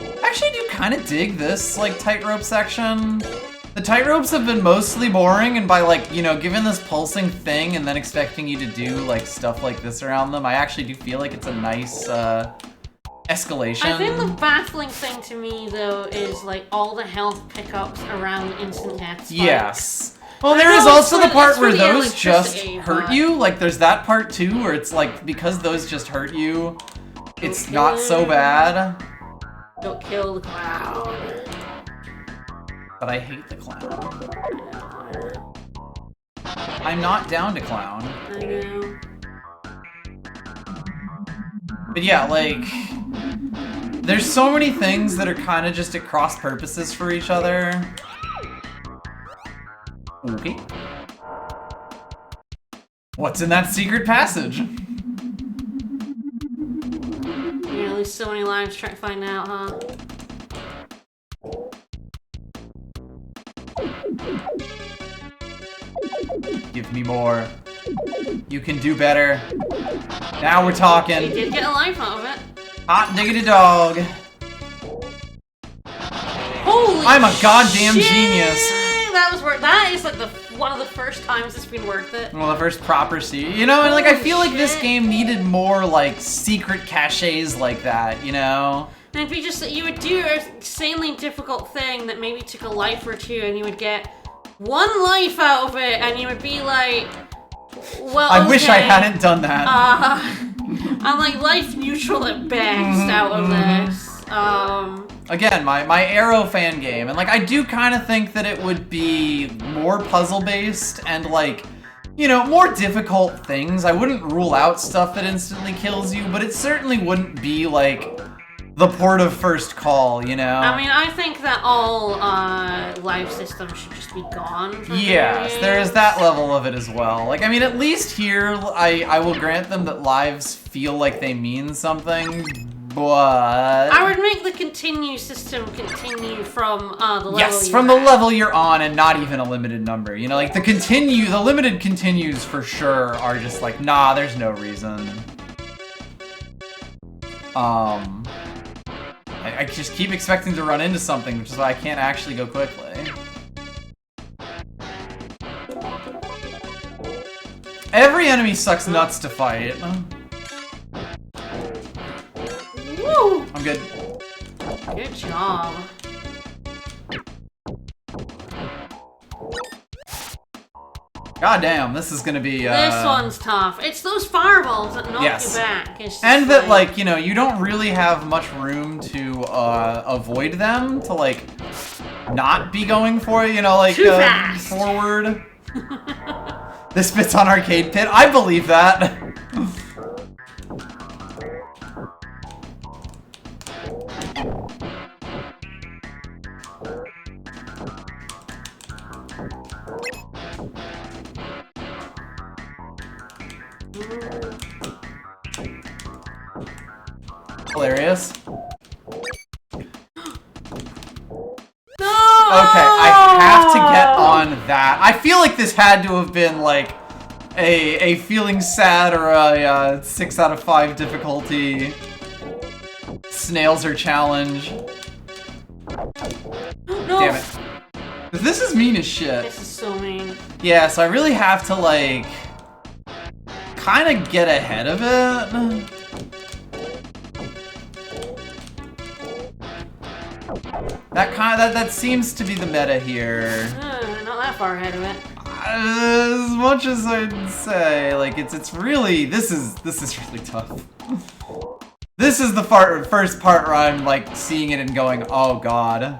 I actually do kind of dig this, like, tightrope section. The tightropes have been mostly boring, and by, like, you know, given this pulsing thing and then expecting you to do, like, stuff like this around them, I actually do feel like it's a nice, escalation. I think the baffling thing to me, though, is, like, all the health pickups around instant death spikes. Yes. Well, there is also the part where those just hurt but... you. Like, there's that part, too, where it's, like, because those just hurt you, it's not so bad. Don't kill the clown. But I hate the clown. I'm not down to clown. I know. But yeah, like, there's so many things that are kind of just at cross purposes for each other. Okay. What's in that secret passage? You're gonna lose so many lives trying to find out, huh? Give me more. You can do better. Now we're talking. You did get a life out of it. Hot diggity dog. Holy I'm a goddamn shit! genius. That was worth. That is like one of the first times it's been worth it. Well, the first proper you know, and like I feel like this shit. game needed more like secret caches like that, you know? And if you would do an insanely difficult thing that maybe took a life or two, and you would get one life out of it, and you would be like, well, I wish I hadn't done that. I'm like life neutral at best out of this. Again, my Aero fan game, and like I do kind of think that it would be more puzzle based and like, you know, more difficult things. I wouldn't rule out stuff that instantly kills you, but it certainly wouldn't be like the port of first call, you know? I mean, I think that all life systems should just be gone from yes, there is that level of it as well. Like, I mean, at least here, I will grant them that lives feel like they mean something, but... I would make the continue system continue from the level yes, from the level you're on and not even a limited number. You know, like, the limited continues for sure are just like, nah, there's no reason. I just keep expecting to run into something, which is why I can't actually go quickly. Every enemy sucks nuts to fight. Woo! I'm good. Good job. God damn, this is gonna be, This one's tough. It's those fireballs that knock yes. you back. It's just and that, like, you know, you don't really have much room to, avoid them, to, like, not be going for it, you know, like, Too fast. forward. This fits on Arcade Pit. I believe that. Hilarious. No! Okay, I have to get on that. I feel like this had to have been like a feeling sad or a 6 out of 5 difficulty snails or challenge. No. Damn it. This is mean as shit. This is so mean. Yeah, so I really have to like kind of get ahead of it. That seems to be the meta here. Not that far ahead of it. As much as I'd say, like it's really this is really tough. This is the first part where I'm like seeing it and going, oh god.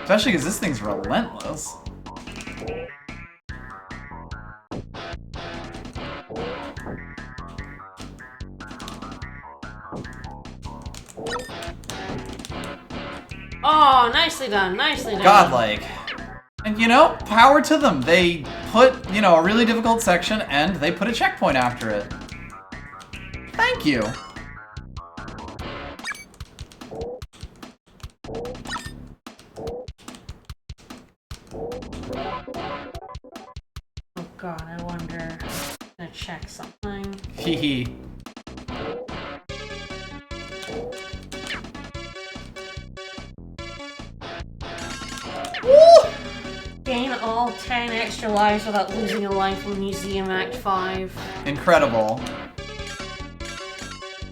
Especially because this thing's relentless. Oh, nicely done, nicely done. Godlike. And you know, power to them. They put, you know, a really difficult section and they put a checkpoint after it. Thank you. Oh god, I wonder. I'm gonna check something. Hee. Gain all 10 extra lives without losing a life in Museum Act 5. Incredible.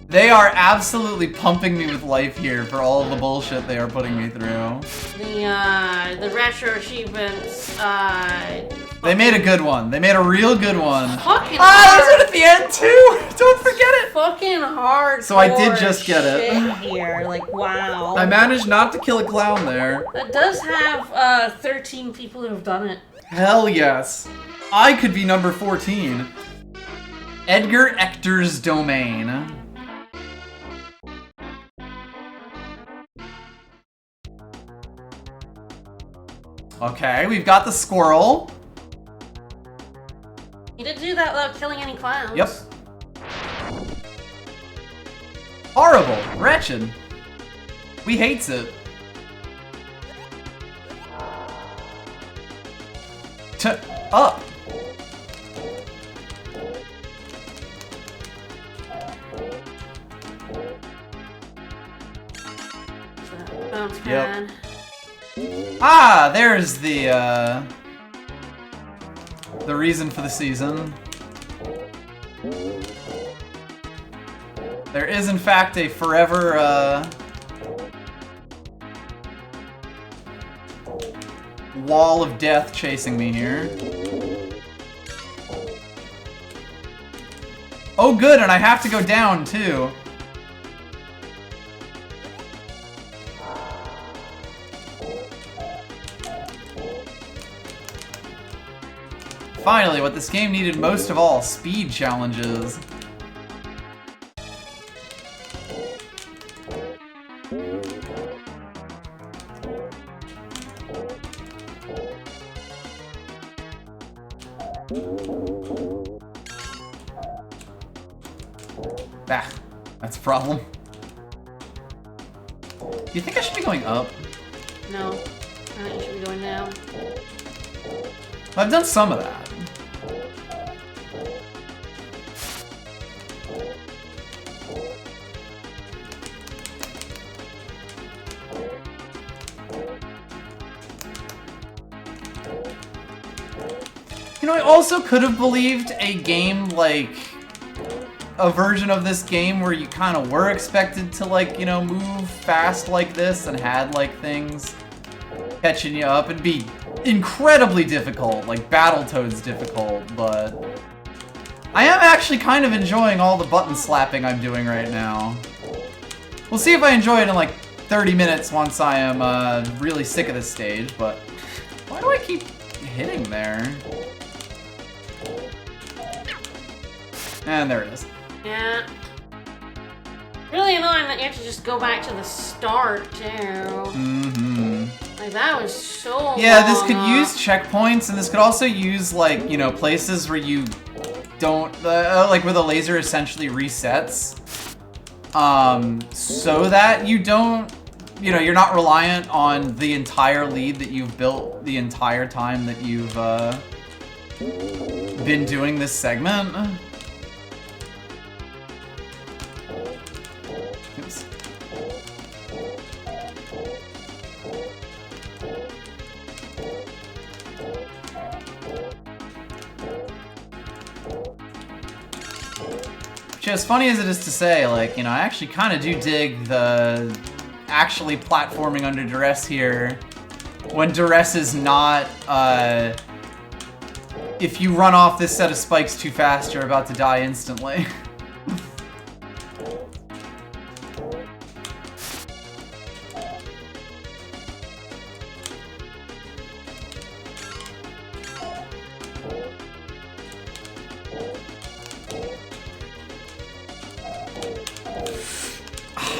They are absolutely pumping me with life here for all of the bullshit they are putting me through. The retro achievements, They made a good one. They made a real good one. Fucking there's one at the end too! Don't forget it! fucking hard. So I did just get it. Here, like, wow. I managed not to kill a clown there. That does have 13 people who have done it. Hell yes. I could be number 14. Edgar Ector's Domain. Okay, we've got the squirrel. You did do that without killing any clowns. Yep. Horrible. Wretched. We hates it. Up. Bounce pad. Ah, there's the reason for the season. There is, in fact, a forever, wall of death chasing me here. Oh, good, and I have to go down, too. Finally, what this game needed most of all, speed challenges. Ah, that's a problem. Do you think I should be going up? No. I think you should be going down. I've done some of that. You know, I also could have believed a game like a version of this game where you kind of were expected to, like, you know, move fast like this and had, like, things catching you up, it'd be incredibly difficult, like Battletoads difficult, but I am actually kind of enjoying all the button slapping I'm doing right now. We'll see if I enjoy it in like 30 minutes once I am really sick of this stage, but why do I keep hitting there? And there it is. Yeah. Really annoying that you have to just go back to the start, too. Mm-hmm. Like, that was so Yeah, this could use checkpoints, and this could also use, like, you know, places where you don't, like, where the laser essentially resets. So that you don't, you know, you're not reliant on the entire lead that you've built the entire time that you've, been doing this segment. Oops. Which, as funny as it is to say, like, you know, I actually kind of do dig the actually platforming under duress here. When duress is not, if you run off this set of spikes too fast, you're about to die instantly.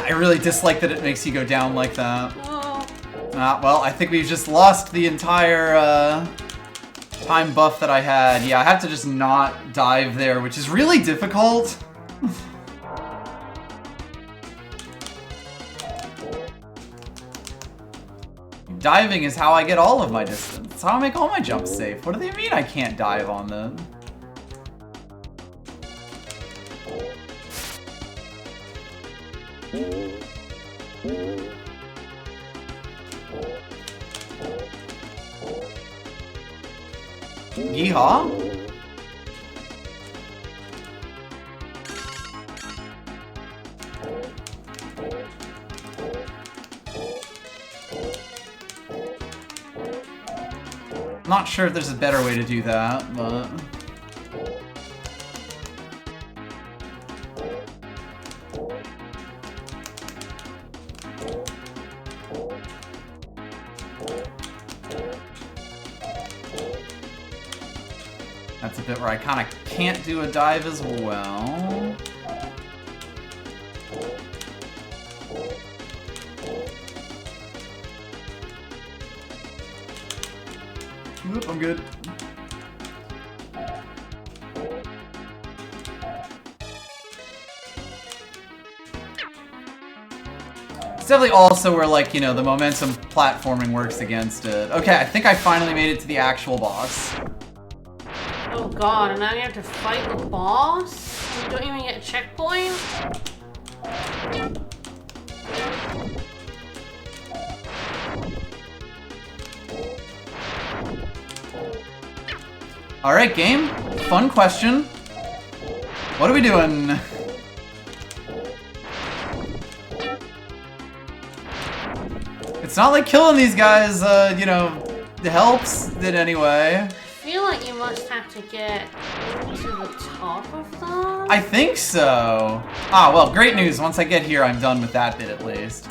I really dislike that it makes you go down like that. Oh. Well, I think we've just lost the entire time buff that I had. Yeah, I have to just not dive there, which is really difficult. Diving is how I get all of my distance. It's how I make all my jumps safe. What do they mean I can't dive on them? Yeehaw? I'm not sure if there's a better way to do that, but... That's a bit where I kind of can't do a dive as well. Oop, I'm good. It's definitely also where, like, you know, the momentum platforming works against it. Okay, I think I finally made it to the actual boss. Oh god, and now you have to fight the boss? You don't even get a checkpoint? Alright, game. Fun question. What are we doing? It's not like killing these guys, you know, helps in any way. I feel like you must have to get to the top of them. I think so. Ah, well, great news. Once I get here, I'm done with that bit at least.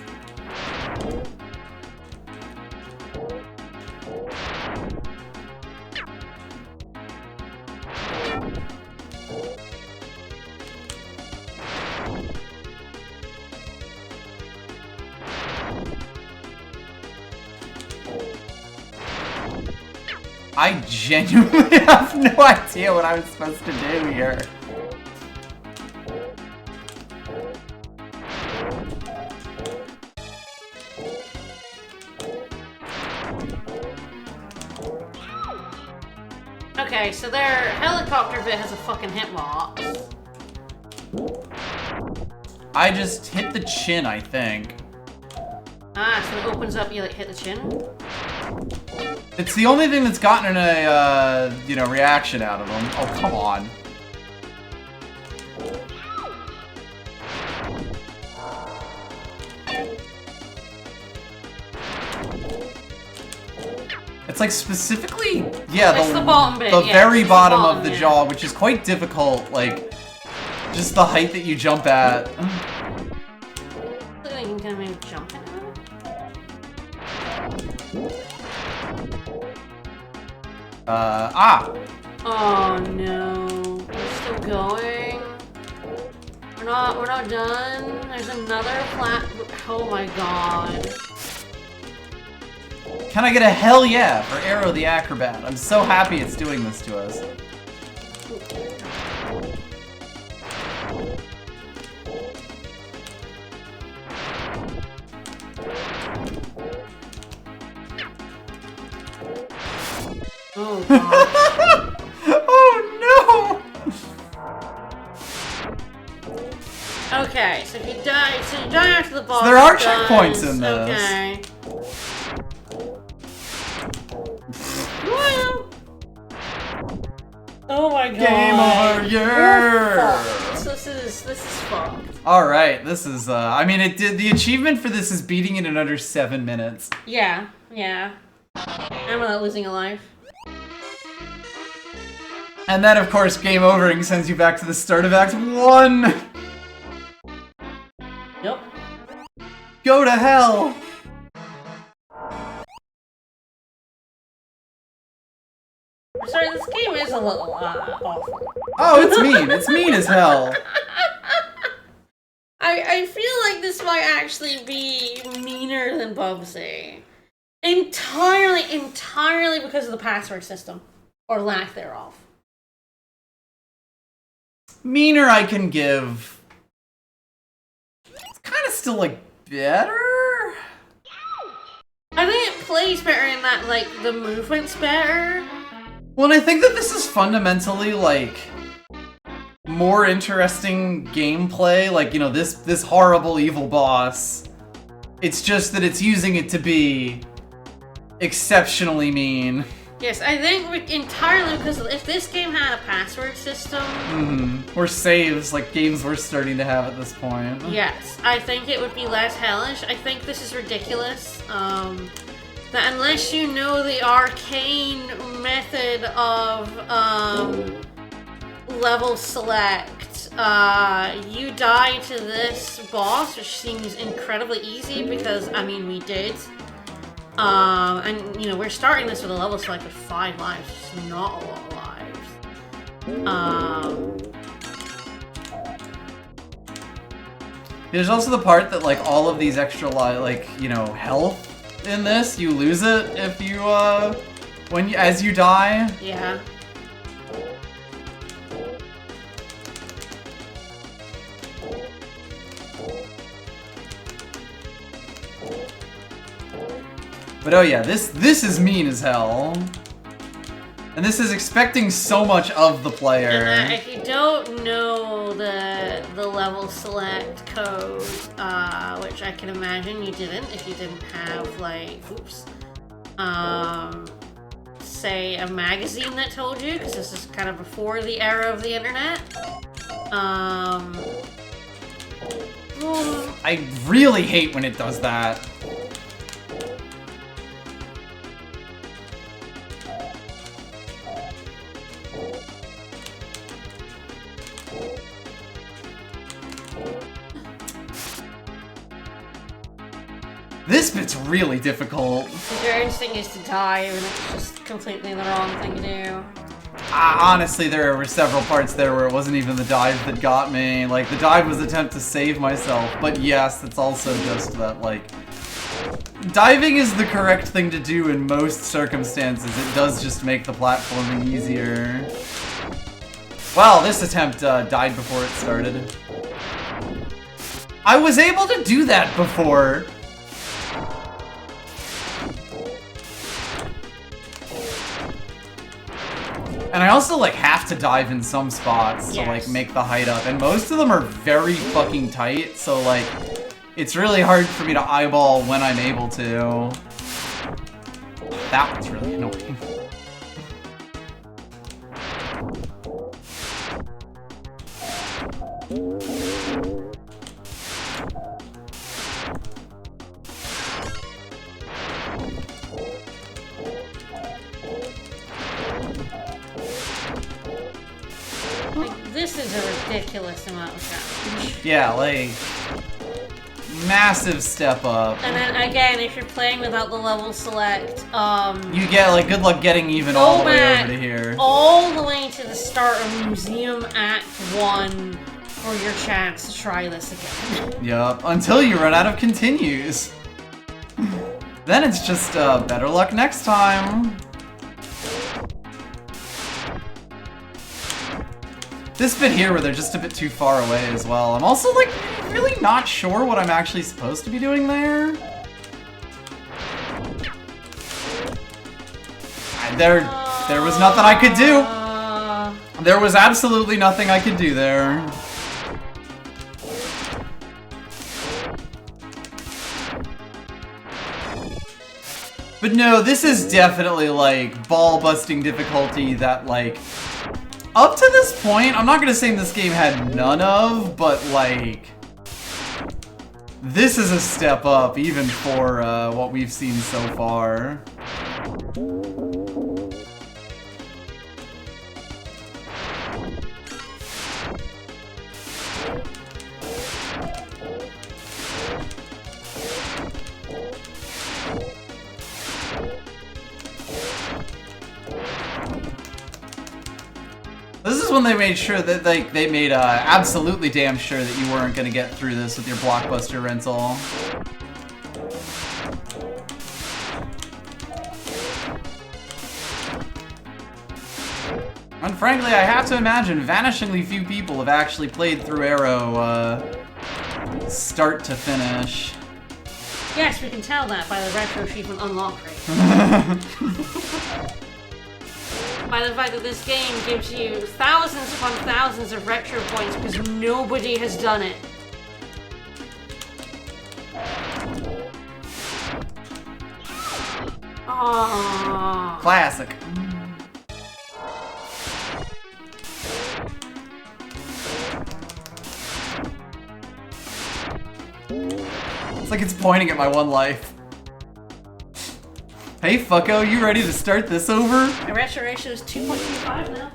I genuinely have no idea what I was supposed to do here. Okay, so their helicopter bit has a fucking hitbox. I just hit the chin, I think. Ah, so it opens up, you like hit the chin? It's the only thing that's gotten a, you know, reaction out of them. Oh, come on. like specifically, yeah, it's the bottom bit, the yeah, very bottom of the yeah. jaw, which is quite difficult, like, just the height that you jump at. Look like you can kind of maybe jump into it. Oh no. We're still going. We're not done. There's another oh my god. Can I get a hell yeah for Aero the Acro-Bat? I'm so happy it's doing this to us. Oh god. Oh no! Okay, so if you die, after the boss. So there are checkpoints in this. Okay. Well. Oh my god. Game over, yeah! This is fucked. Alright, this is, I mean, the achievement for this is beating it in under 7 minutes. Yeah, yeah. I'm not losing a life. And then, of course, game over and sends you back to the start of Act 1! Yep. Go to hell! Sorry, this game is a little, awful. Oh, it's mean. It's mean as hell. I feel like this might actually be meaner than Bubsy. Entirely because of the password system. Or lack thereof. Meaner I can give. It's kind of still, like, better? I think it plays better in that, like, the movement's better. Well, and I think that this is fundamentally, like, more interesting gameplay. Like, you know, this horrible evil boss. It's just that it's using it to be exceptionally mean. Yes, I think entirely because if this game had a password system... Or saves, like games we're starting to have at this point. Yes, I think it would be less hellish. I think this is ridiculous. That unless you know the arcane method of level select, you die to this boss, which seems incredibly easy because, I mean, we did. And, you know, we're starting this with a level select with 5 lives, which is not a lot of lives. There's also the part that, like, all of these extra, like, you know, health in this, you lose it if you, as you die. Yeah. But oh yeah, this is mean as hell. And this is expecting so much of the player. And if you don't know the level select code, which I can imagine you didn't if you didn't have, like, say a magazine that told you, because this is kind of before the era of the internet. I really hate when it does that. This bit's really difficult. Your instinct is to die, and it's just completely the wrong thing to do. Honestly, there were several parts there where it wasn't even the dive that got me. Like, the dive was an attempt to save myself, but yes, it's also just that, like... Diving is the correct thing to do in most circumstances. It does just make the platforming easier. Well, this attempt died before it started. I was able to do that before! And I also, like, have to dive in some spots to, like, make the height up. And most of them are very fucking tight, so, like, it's really hard for me to eyeball when I'm able to. That one's really annoying. Like, this is a ridiculous amount of damage. Yeah, like, massive step up. And then again, if you're playing without the level select, you get, like, good luck getting even all the way over to here. All the way to the start of Museum Act 1 for your chance to try this again. Yup, until you run out of continues. Then it's just, better luck next time. This bit here where they're just a bit too far away as well. I'm also, like, really not sure what I'm actually supposed to be doing there. There was nothing I could do. There was absolutely nothing I could do there. But no, this is definitely, like, ball-busting difficulty that, like, up to this point, I'm not gonna say this game had none of, but, like, this is a step up, even for what we've seen so far. This is when they made sure that they made absolutely damn sure that you weren't gonna get through this with your Blockbuster rental. And frankly, I have to imagine vanishingly few people have actually played through Aero start to finish. Yes, we can tell that by the retro achievement unlock rate. By the fact that this game gives you thousands upon thousands of retro points because nobody has done it. Aww. Classic. It's like it's pointing at my one life. Hey fucko, you ready to start this over? My retro ratio is 2.25 now.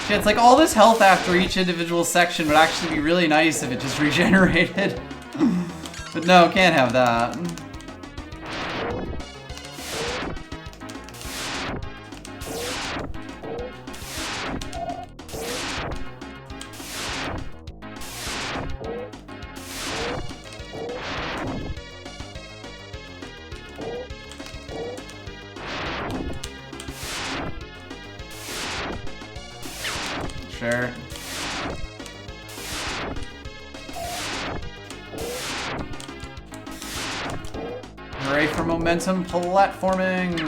Yeah, it's like all this health after each individual section would actually be really nice if it just regenerated. But no, can't have that. Sure. Hooray for momentum platforming!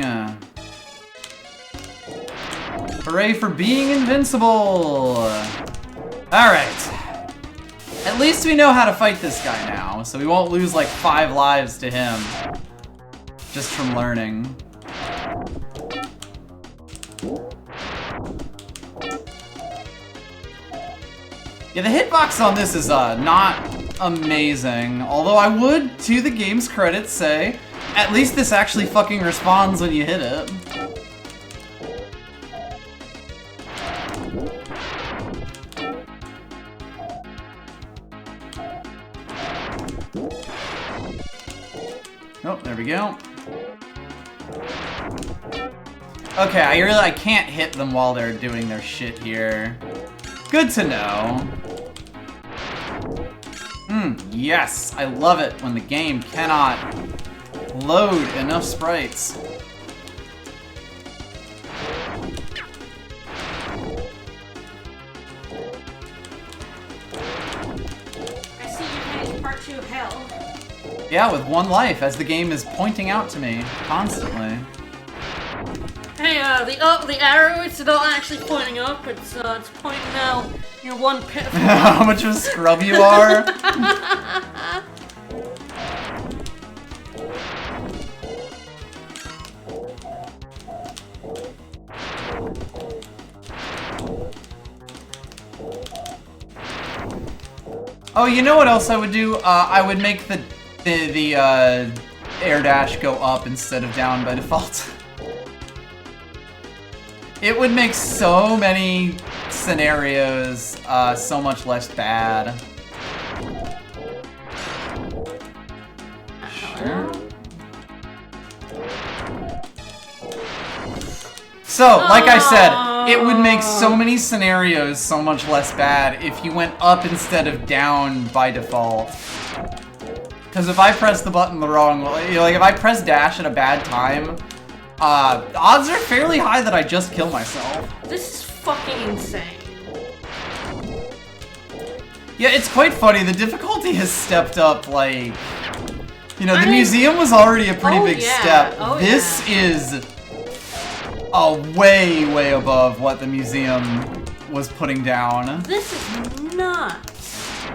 Hooray for being invincible! Alright. At least we know how to fight this guy now, so we won't lose like 5 lives to him. Just from learning. Yeah, the hitbox on this is not amazing, although I would, to the game's credit, say, at least this actually fucking responds when you hit it. Oh, there we go. Okay, I can't hit them while they're doing their shit here. Good to know. Yes, I love it when the game cannot load enough sprites. I see you guys part 2 of hell. Yeah, with 1 life, as the game is pointing out to me constantly. Hey, the arrow, it's not actually pointing up, it's pointing out your 1 pitiful. How much of a scrub you are? Oh, you know what else I would do? I would make the air dash go up instead of down by default. It would make so many scenarios so much less bad. Sure. So, like I said, it would make so many scenarios so much less bad if you went up instead of down by default. Because if I press the button the wrong way, like if I press dash at a bad time, odds are fairly high that I just kill myself. This is fucking insane. Yeah, it's quite funny. The difficulty has stepped up, like, you know, the museum was already a pretty big step. This is way, way above what the museum was putting down. This is nuts.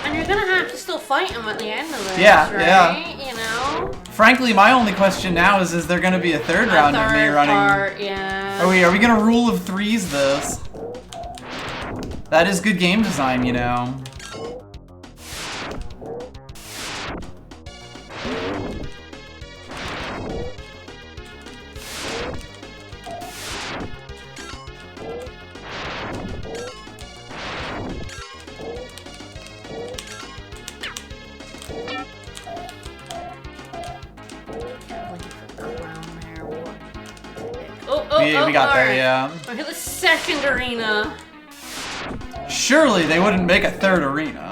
And you're gonna have to still fight him at the end of this, right? You know? Frankly, my only question now is there gonna be a third round of me running? Yeah. Are we gonna rule of threes this? That is good game design, you know. We got there, yeah. Look at the second arena. Surely they wouldn't make a third arena.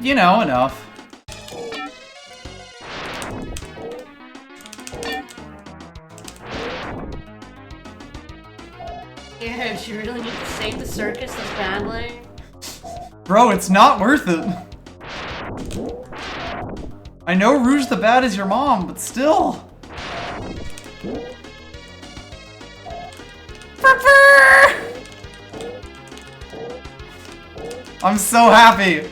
You know, enough. Yeah, do you really need to save the circus this badly? Bro, it's not worth it. I know Rouge the Bat is your mom, but still. I'm so happy.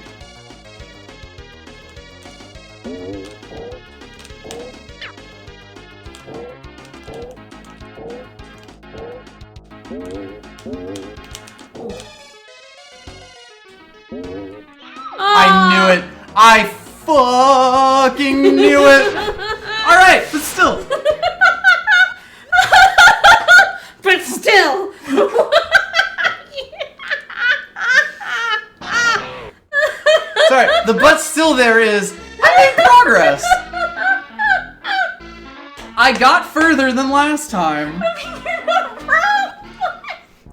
I knew it. I fucking knew it. All right, but still. But still. Sorry, the but still there is, I made progress. I got further than last time.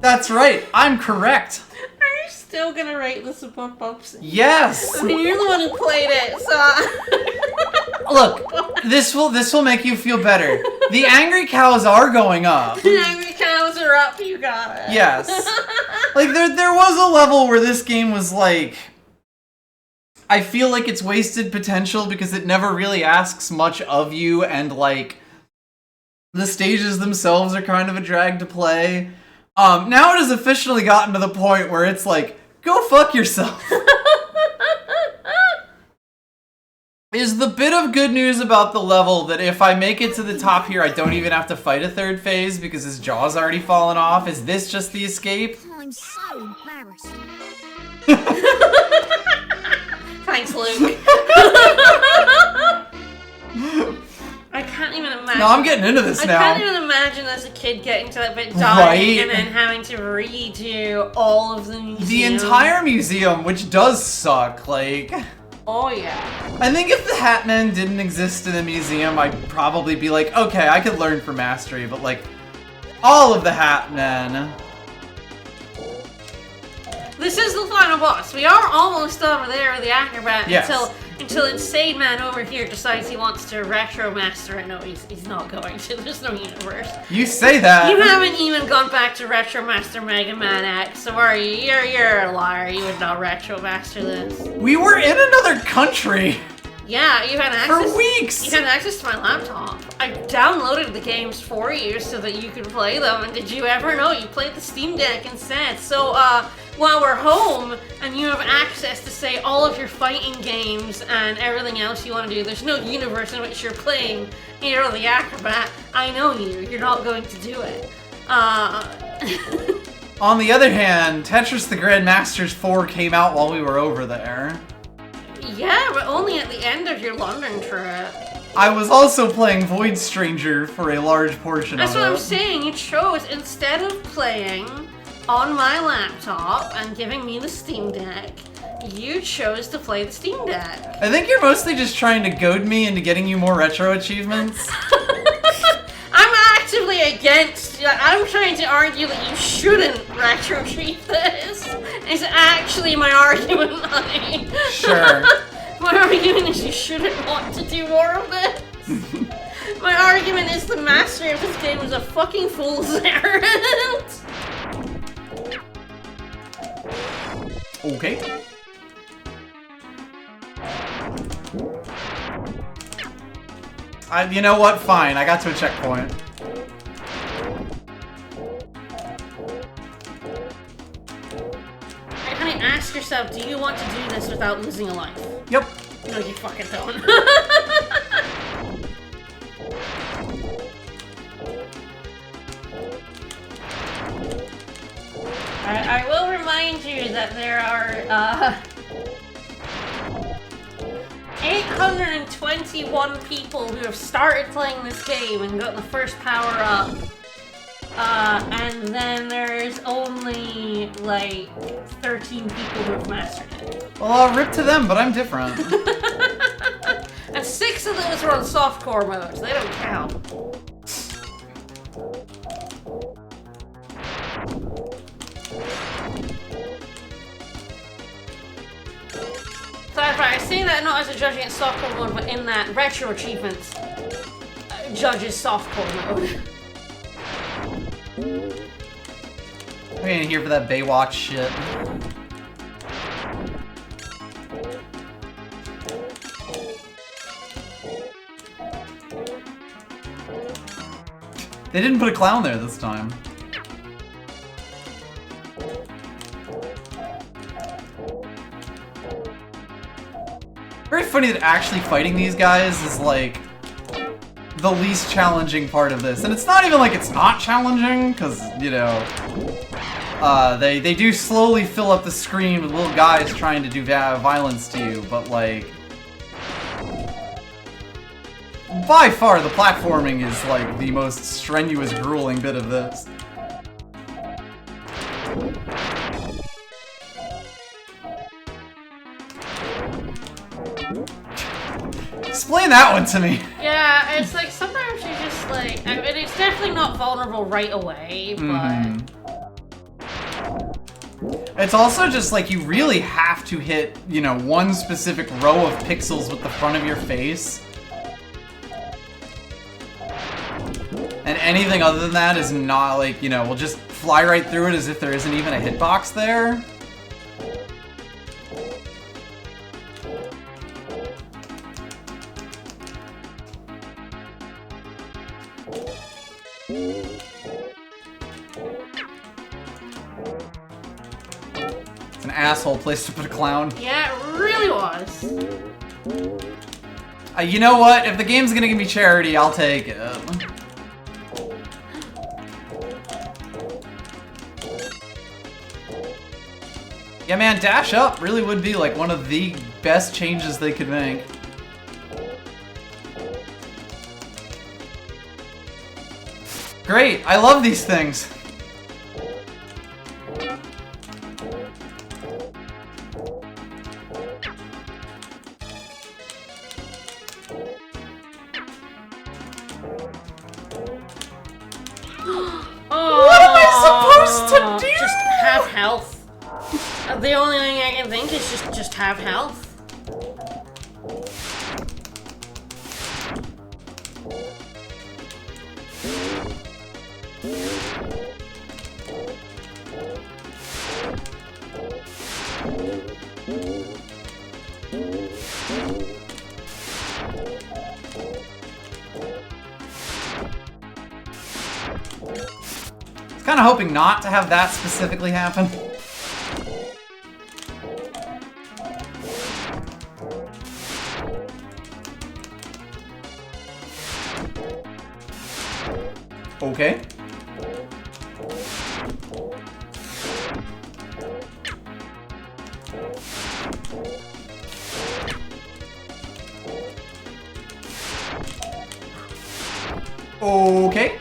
That's right, I'm correct. Are you still gonna rate this above Bubsy? Yes. I mean, you're the one who played it, so. Look, this will make you feel better. The angry cows are going up. The angry cows are up, you got it. Yes. Like, there was a level where this game was like, I feel like it's wasted potential because it never really asks much of you, and like, the stages themselves are kind of a drag to play. Now it has officially gotten to the point where it's like, go fuck yourself. Is the bit of good news about the level that if I make it to the top here, I don't even have to fight a third phase because his jaw's already fallen off? Is this just the escape? I'm so embarrassed. Thanks, Luke. I can't even imagine. No, I'm getting into this now. I can't even imagine as a kid getting to that bit, dying, and then having to redo all of the museum. The entire museum, which does suck, like... Oh, yeah. I think if the Hat Men didn't exist in the museum, I'd probably be like, okay, I could learn for mastery, but like, all of the Hat Men... This is the final boss. We are almost over there with the Acro-Bat Yes. Until Insane Man over here decides he wants to retro master it. No, he's not going to. There's no universe. You say that. You haven't even gone back to retro master Mega Man X, so are you? You're a liar. You would not retro master this. We were in another country. Yeah, you had access. For weeks. You had access to my laptop. I downloaded the games for you so that you could play them. And did you ever know you played the Steam Deck instead? So, while we're home and you have access to, say, all of your fighting games and everything else you want to do, there's no universe in which you're playing Aero the Acro-Bat. I know you. You're not going to do it. On the other hand, Tetris the Grandmasters 4 came out while we were over there. Yeah, but only at the end of your London trip. I was also playing Void Stranger for a large portion That's of it. what I'm saying. You chose, instead of playing on my laptop and giving me the Steam Deck, you chose to play the Steam Deck. I think you're mostly just trying to goad me into getting you more retro achievements. I'm actively against. I'm trying to argue that you shouldn't retro achieve this. It's actually my argument, honey. Sure. My argument is you shouldn't want to do more of this. My argument is the mastery of this game is a fucking fool's errand. Okay. You know what? Fine. I got to a checkpoint. Hey, honey, ask yourself, do you want to do this without losing a life? Yep. No, you fucking don't. I will remind you that there are, 821 people who have started playing this game and got the first power up. And then there's only, like, 13 people who have mastered it. Well, rip to them, but I'm different. And 6 of those are on softcore mode, so they don't count. Sorry, I say that not as a judge against softcore mode, but in that retro achievements judges softcore mode. I ain't here for that Baywatch shit. They didn't put a clown there this time. Very funny that actually fighting these guys is like the least challenging part of this. And it's not even like it's not challenging, because, you know, they do slowly fill up the screen with little guys trying to do violence to you, but like, by far the platforming is like the most strenuous, grueling bit of this. Explain that one to me. Yeah, it's like sometimes you just like, I mean, it's definitely not vulnerable right away, but... It's also just like you really have to hit, you know, one specific row of pixels with the front of your face. And anything other than that is not like, you know, we'll just fly right through it as if there isn't even a hitbox there. It's an asshole place to put a clown. Yeah, it really was. You know what? If the game's gonna give me charity, I'll take it. Yeah, man, dash up really would be like one of the best changes they could make. Great, I love these things. What am I supposed to do? Just have health. The only thing I can think is just have health. Kind of hoping not to have that specifically happen. Okay. Okay.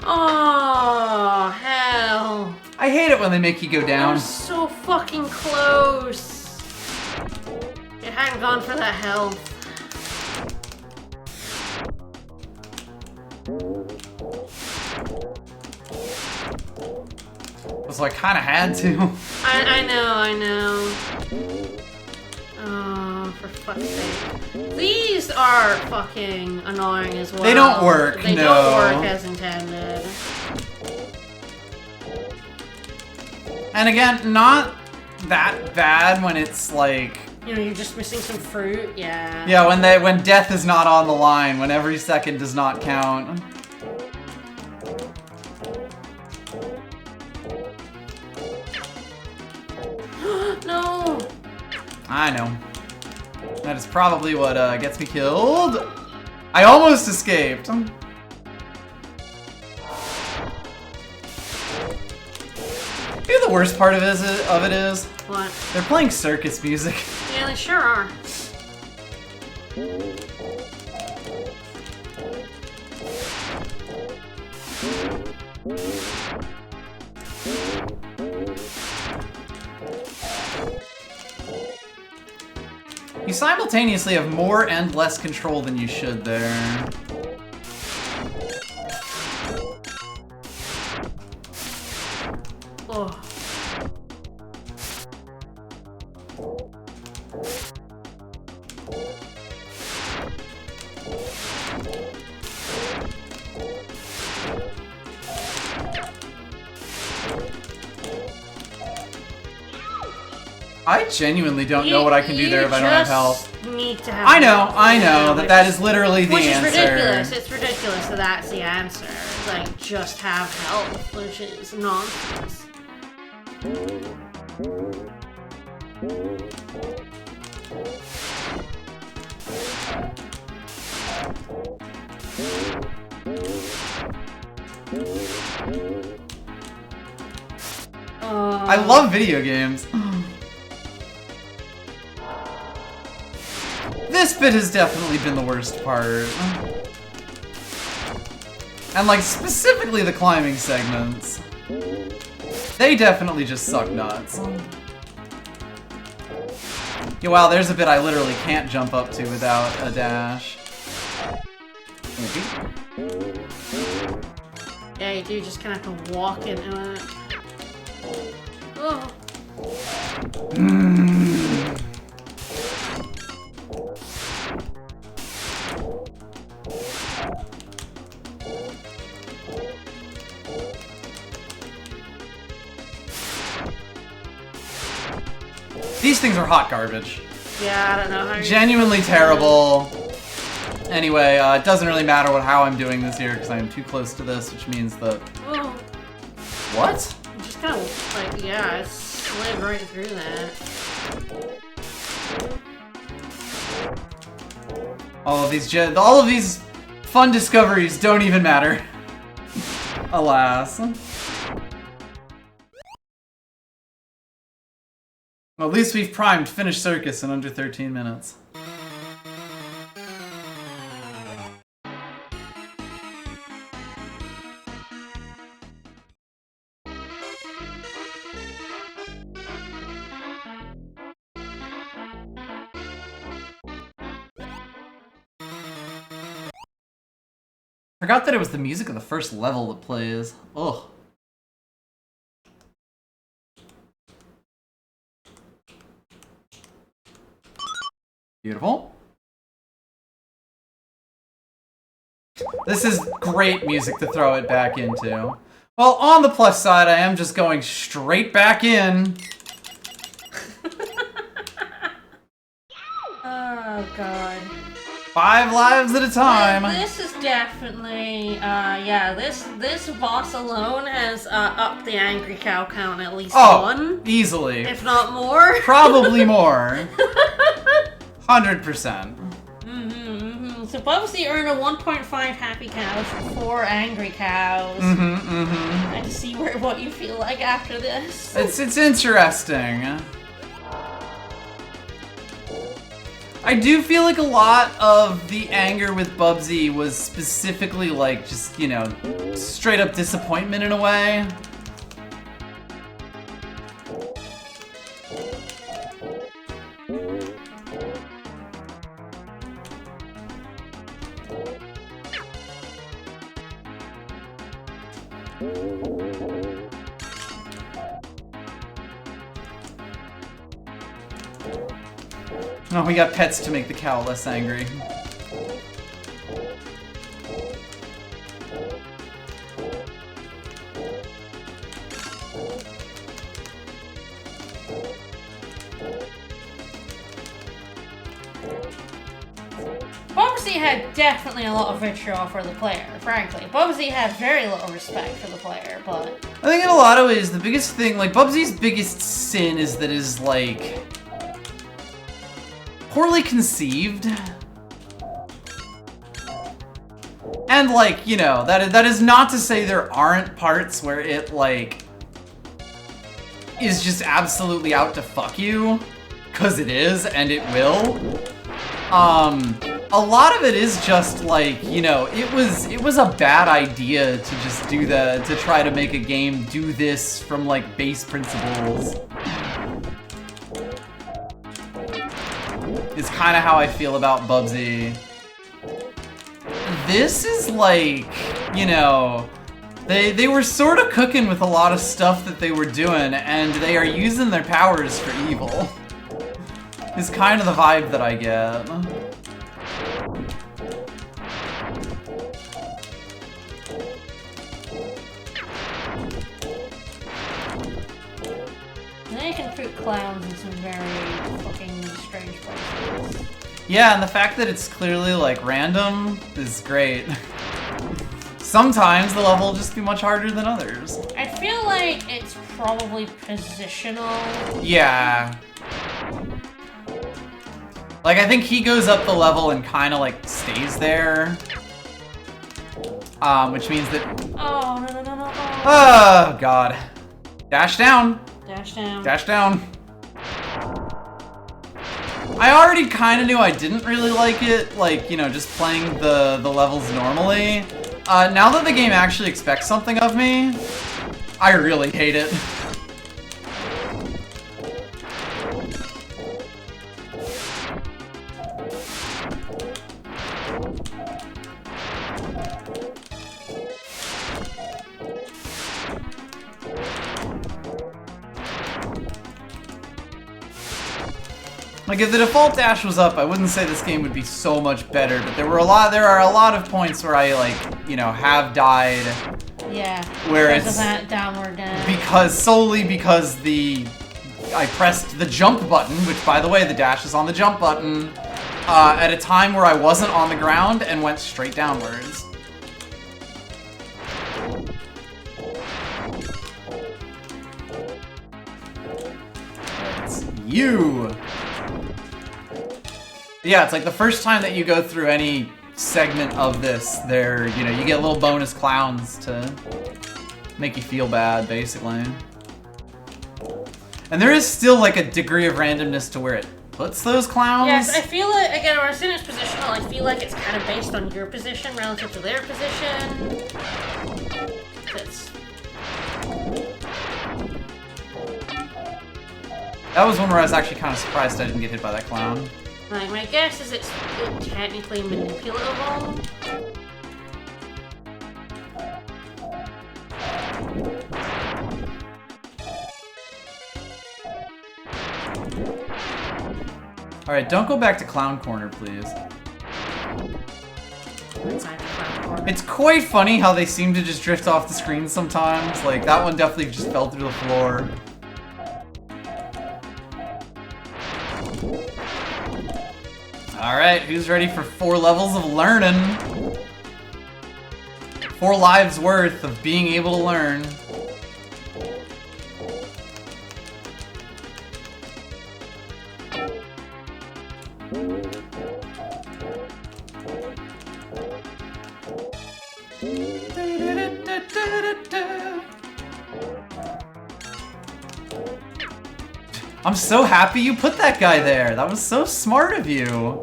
Oh, hell. I hate it when they make you go That down. was so fucking close. It hadn't gone for that health. So I kind of had to. I know. Oh, for fuck's sake. These are fucking annoying as well. They don't work, They no. don't work as intended. And again, not that bad when it's like... You know, you're just missing some fruit, yeah. Yeah, when death is not on the line, when every second does not count. No! I know. That is probably what gets me killed. I almost escaped. You know the worst part of it is? What? They're playing circus music. Yeah, they sure are. You simultaneously have more and less control than you should there. Oh. I genuinely don't know what I can do there if I don't have health. You need to have I know which that is literally the which answer. is ridiculous. It's ridiculous that that's the answer. Like, just have health, which is nonsense. I love video games. This bit has definitely been the worst part. And like, specifically the climbing segments. They definitely just suck nuts. Yeah, wow, there's a bit I literally can't jump up to without a dash. Okay. Yeah, you do just kind of have to walk into it. Oh. These things are hot garbage. Yeah, I don't know how you're Genuinely terrible. Anyway, it doesn't really matter how I'm doing this here because I am too close to this, which means that... Oh. What? Just kind of, like, yeah, it slid right through that. All of these fun discoveries don't even matter. Alas. Well, at least we've primed Finish Circus in under 13 minutes. Forgot that it was the music of the first level that plays. Ugh. Beautiful. This is great music to throw it back into. Well, on the plus side, I am just going straight back in. Oh, God. 5 lives at a time. This is definitely, yeah, this boss alone has upped the Angry Cow count at least one. Easily. If not more. Probably more. 100%. So Bubsy earned a 1.5 happy cows for 4 angry cows. I just see what you feel like after this. It's interesting. I do feel like a lot of the anger with Bubsy was specifically like just, you know, straight up disappointment in a way. Oh, we got pets to make the cow less angry. Bubsy had definitely a lot of vitriol for the player, frankly. Bubsy had very little respect for the player, but... I think in a lot of ways, the biggest thing, like, Bubsy's biggest sin is that is, like... poorly conceived. And, like, you know, that is not to say there aren't parts where it, like, is just absolutely out to fuck you. 'Cause it is, and it will. A lot of it is just, like, you know, it was a bad idea to just do to try to make a game do this from, like, base principles. Is kind of how I feel about Bubsy. This is like, you know, they were sort of cooking with a lot of stuff that they were doing, and they are using their powers for evil. Is kind of the vibe that I get. They can put clowns in some very fucking strange places. Yeah, and the fact that it's clearly, like, random is great. Sometimes the level will just be much harder than others. I feel like it's probably positional. Yeah. Like, I think he goes up the level and kind of, like, stays there. Which means that... Oh, no. Oh, God. Dash down. Dash down. Dash down. I already kind of knew I didn't really like it, like, you know, just playing the levels normally. Now that the game actually expects something of me, I really hate it. Like, if the default dash was up, I wouldn't say this game would be so much better, but there are a lot of points where I, like, you know, have died. Yeah. Where because it's of that downward dash. Solely because I pressed the jump button, which, by the way, the dash is on the jump button, at a time where I wasn't on the ground and went straight downwards. It's you! Yeah, it's like the first time that you go through any segment of this, you know, you get little bonus clowns to make you feel bad, basically. And there is still, like, a degree of randomness to where it puts those clowns. Yes, I feel it, again, when I was in its positional, I feel like it's kind of based on your position relative to their position. That was one where I was actually kind of surprised I didn't get hit by that clown. Like, my guess is it's technically manipulatable. Alright, don't go back to Clown Corner, please. Inside the clown corner. It's quite funny how they seem to just drift off the screen sometimes. Like, that one definitely just fell through the floor. Alright, who's ready for 4 levels of learning? 4 lives worth of being able to learn. I'm so happy you put that guy there. That was so smart of you.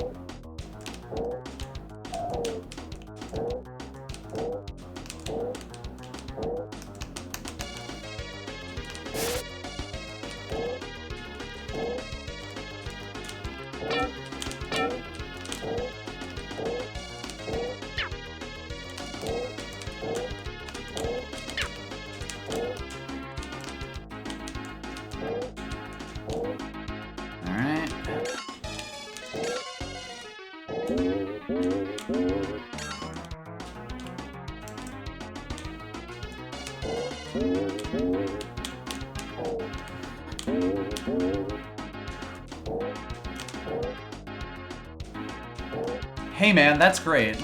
Hey man, that's great.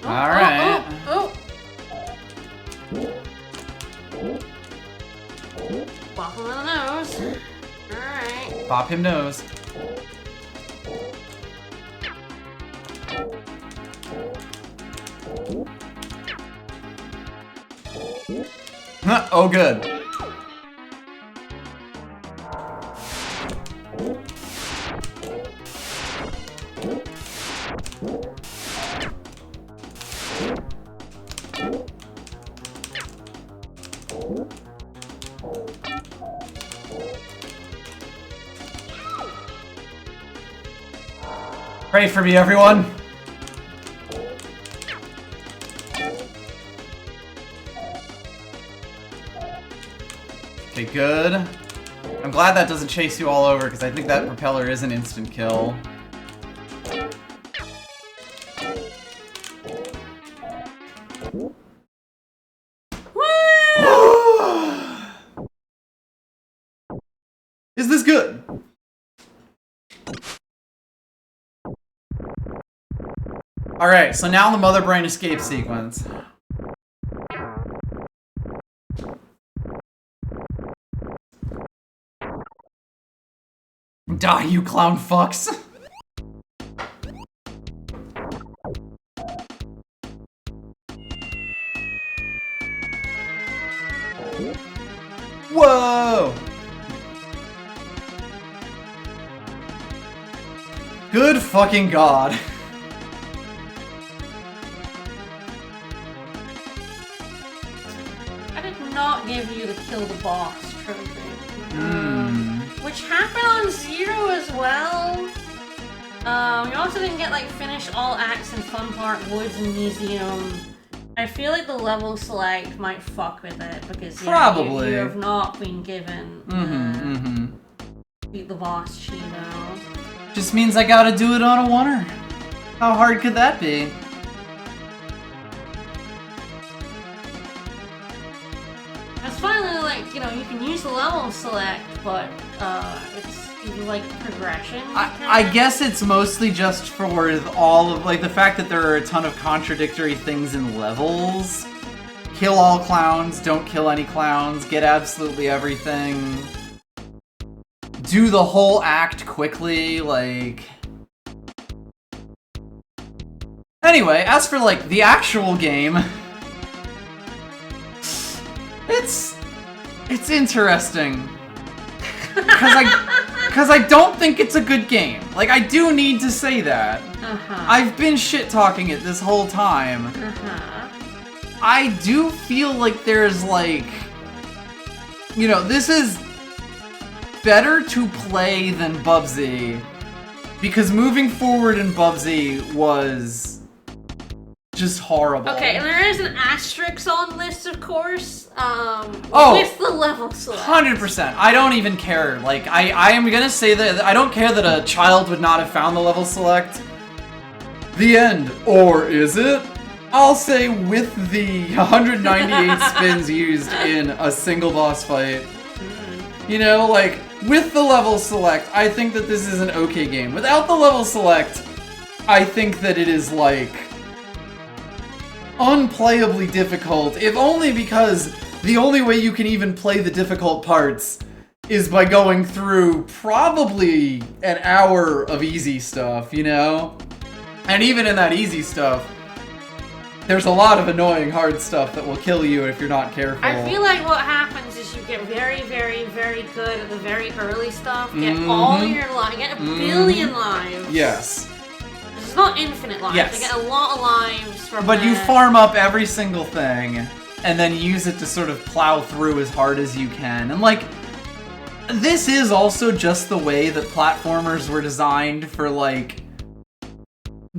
Alright. Bop him on the nose. Alright. Bop him nose. Oh good. Pray for me, everyone. Okay, good. I'm glad that doesn't chase you all over, because I think that propeller is an instant kill. Is this good? Alright, so now the Mother Brain escape sequence. Die, you clown fucks! Whoa! Good fucking god. Not give you the kill the boss trophy. Which happened on Zero as well. You also didn't get like finish all acts and fun part, woods and museum. I feel like the level select might fuck with it because probably you have not been given beat the boss Cheeto. Just means I gotta do it on a oneer. How hard could that be? It's finally like, you know, you can use the level select, but it's like progression. I guess it's mostly just for all of, like, the fact that there are a ton of contradictory things in levels. Kill all clowns, don't kill any clowns, get absolutely everything. Do the whole act quickly, like... Anyway, as for, like, the actual game... It's interesting. Because I don't think it's a good game. Like, I do need to say that. I've been shit-talking it this whole time. I do feel like there's, like... You know, this is better to play than Bubsy. Because moving forward in Bubsy was... just horrible. Okay, and there is an asterisk on this, of course. With the level select. 100%. I don't even care. Like, I am gonna say that I don't care that a child would not have found the level select. The end. Or is it? I'll say with the 198 spins used in a single boss fight. You know, like, with the level select, I think that this is an okay game. Without the level select, I think that it is, like, unplayably difficult, if only because the only way you can even play the difficult parts is by going through probably an hour of easy stuff, you know? And even in that easy stuff, there's a lot of annoying hard stuff that will kill you if you're not careful. I feel like what happens is you get very, very, very good at the very early stuff, get all your lives, get a billion lives. Yes. It's not infinite lives, Yes. you get a lot of lives from But you there. farm up every single thing, and then use it to sort of plow through as hard as you can. And like, this is also just the way that platformers were designed for like,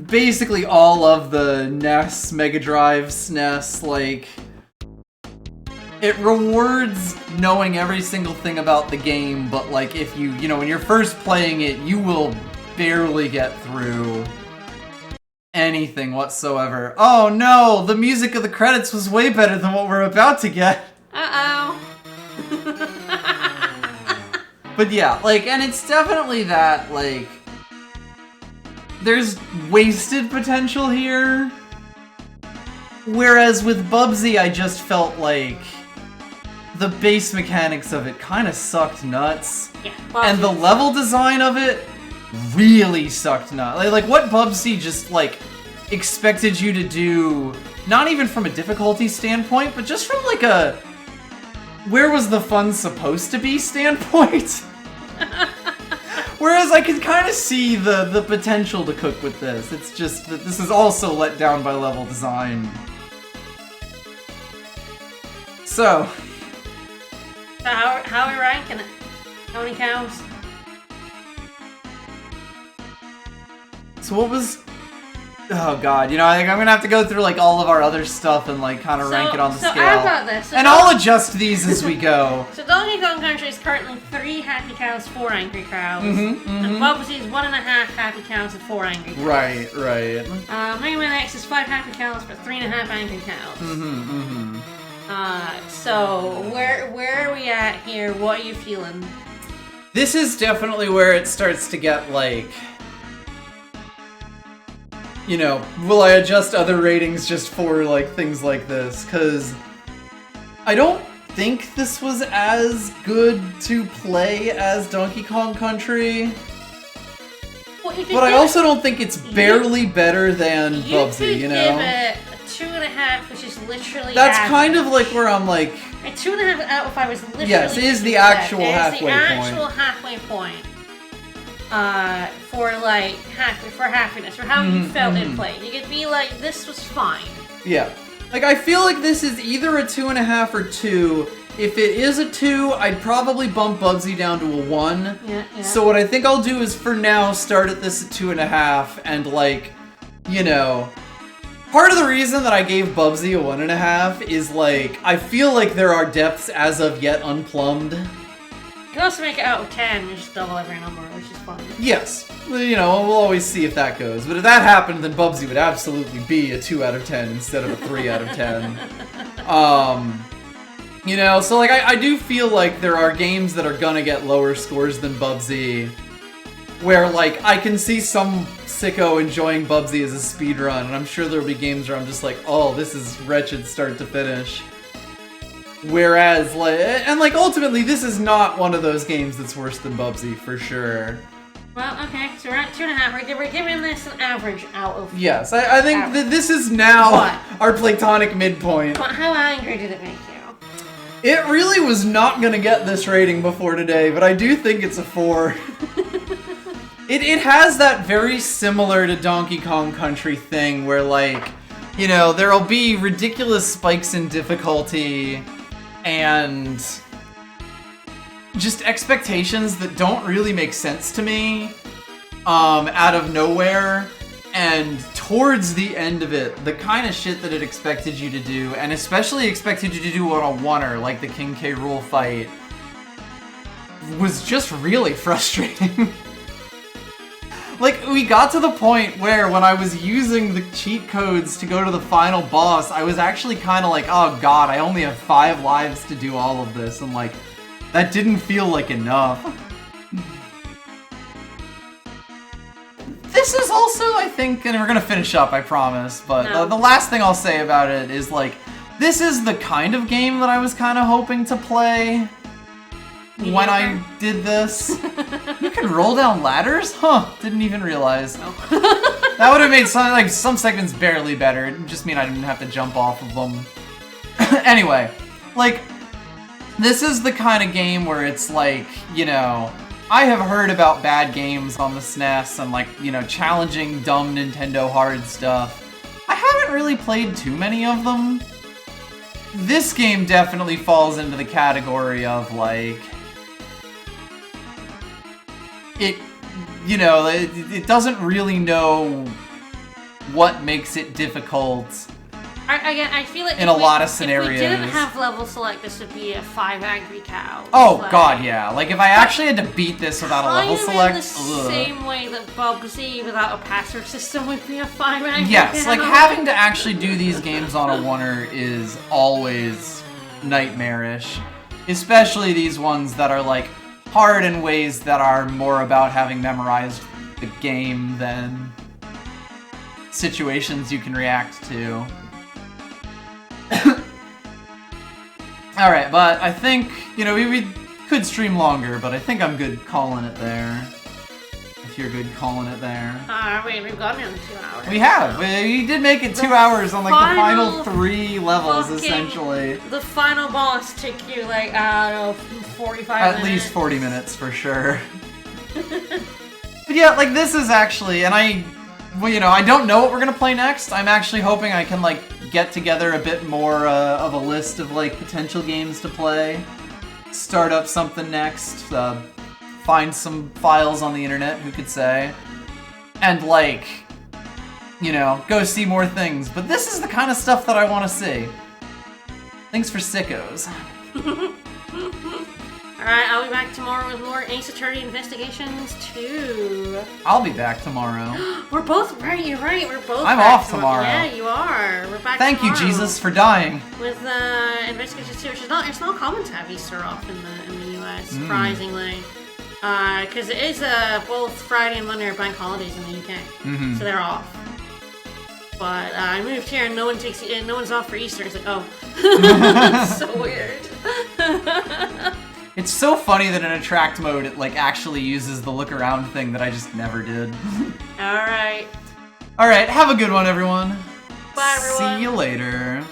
basically all of the NES, Mega Drive, SNES, like, it rewards knowing every single thing about the game, but like if you know, when you're first playing it, you will barely get through anything whatsoever. Oh no, the music of the credits was way better than what we're about to get. Uh-oh. But yeah, like, and it's definitely that, like, there's wasted potential here. Whereas with Bubsy, I just felt like the base mechanics of it kind of sucked nuts. Yeah, And the level design of it really sucked nuts. Like what Bubsy just, like, expected you to do, not even from a difficulty standpoint, but just from, like, a where was the fun supposed to be standpoint. Whereas I can kind of see the potential to cook with this. It's just that this is also let down by level design. So how are we ranking it? How many cows? So what was... Oh god, you know, I think I'm gonna have to go through like all of our other stuff and like kind of rank it on the so scale. I've got this. So and I'll adjust these as we go. So Donkey Kong Country is currently 3 happy cows, 4 angry cows. And Mm-hmm. Bubsy is 1.5 happy cows and 4 angry cows. Right. Mega Man X is 5 happy cows but 3.5 angry cows. So where are we at here? What are you feeling? This is definitely where it starts to get like... You know, will I adjust other ratings just for, like, things like this? Because I don't think this was as good to play as Donkey Kong Country. Well, But I also don't think it's barely better than Bubsy, you know? You could give it a 2.5, which is literally That's average. kind of like where I'm like... A 2.5 out of 5 is literally... Yes, it is the actual halfway point. It is the actual halfway point. For like happiness, for how you felt in play. You could be like, this was fine. Yeah. Like, I feel like this is either a 2.5 or 2. If it is a 2, I'd probably bump Bubsy down to a 1. Yeah. So what I think I'll do is, for now, start at this at 2.5, and like, you know... Part of the reason that I gave Bubsy a 1.5 is like, I feel like there are depths as of yet unplumbed. You can also make it out of 10 and just double every number, which is fun. Yes. Well, you know, we'll always see if that goes. But if that happened, then Bubsy would absolutely be a 2 out of 10 instead of a 3 out of 10. You know, so like, I do feel like there are games that are gonna get lower scores than Bubsy, where like, I can see some sicko enjoying Bubsy as a speedrun, and I'm sure there'll be games where I'm just like, oh, this is wretched start to finish. Whereas, like, and like, ultimately, this is not one of those games that's worse than Bubsy, for sure. Well, okay, so we're at 2.5. We're giving this an average out of... Yes, I think that this is now our platonic midpoint. But how angry did it make you? It really was not gonna get this rating before today, but I do think it's a 4. It has that very similar to Donkey Kong Country thing where, like, you know, there'll be ridiculous spikes in difficulty and just expectations that don't really make sense to me out of nowhere. And towards the end of it, the kind of shit that it expected you to do, and especially expected you to do on a oneer, like the King K. Rool fight, was just really frustrating. Like, we got to the point where when I was using the cheat codes to go to the final boss, I was actually kind of like, oh god, I only have 5 lives to do all of this, and like, that didn't feel like enough. This is also, I think, and we're gonna finish up, I promise, but No. the last thing I'll say about it is like, this is the kind of game that I was kind of hoping to play when I did this. You can roll down ladders? Huh, didn't even realize. Oh. That would have made some segments barely better. It would just mean I didn't have to jump off of them. Anyway, like, this is the kind of game where it's like, you know, I have heard about bad games on the SNES and like, you know, challenging dumb Nintendo hard stuff. I haven't really played too many of them. This game definitely falls into the category of like, it doesn't really know what makes it difficult. I feel like in a lot of scenarios. If we didn't have level select, this would be a 5 angry cow. Oh like, god, yeah. Like if I actually had to beat this without a level select, in the same way that Bubsy without a password system would be a 5 angry yes, cow. like having to actually do these games on a oneer is always nightmarish. Especially these ones that are like hard in ways that are more about having memorized the game than situations you can react to. Alright, but I think, you know, we could stream longer, but I think I'm good calling it there. If you're good calling it there. We've gone nearly 2 hours. We have. We did make it 2 hours on like the final 3 levels, essentially. The final boss took you like, I don't know, 45 minutes. At least 40 minutes for sure. But yeah, like this is actually, and I don't know what we're gonna play next. I'm actually hoping I can like get together a bit more of a list of like potential games to play. Start up something next. Find some files on the internet, who could say. And like, you know, go see more things. But this is the kind of stuff that I want to see. Thanks for sickos. Alright, I'll be back tomorrow with more Ace Attorney Investigations 2. I'll be back tomorrow. We're both right, you're right, we're both I'm back off tomorrow. Yeah, you are. We're back Thank tomorrow. you, Jesus, for dying. With Investigations 2, which is it's not common to have Easter off in the US, surprisingly. Because it is both Friday and Monday are bank holidays in the UK, so they're off. But I moved here and no one's off for Easter. It's like, oh, it's so weird. It's so funny that in Attract mode it like actually uses the look around thing that I just never did. Alright. Alright, have a good one, everyone. Bye, everyone. See you later.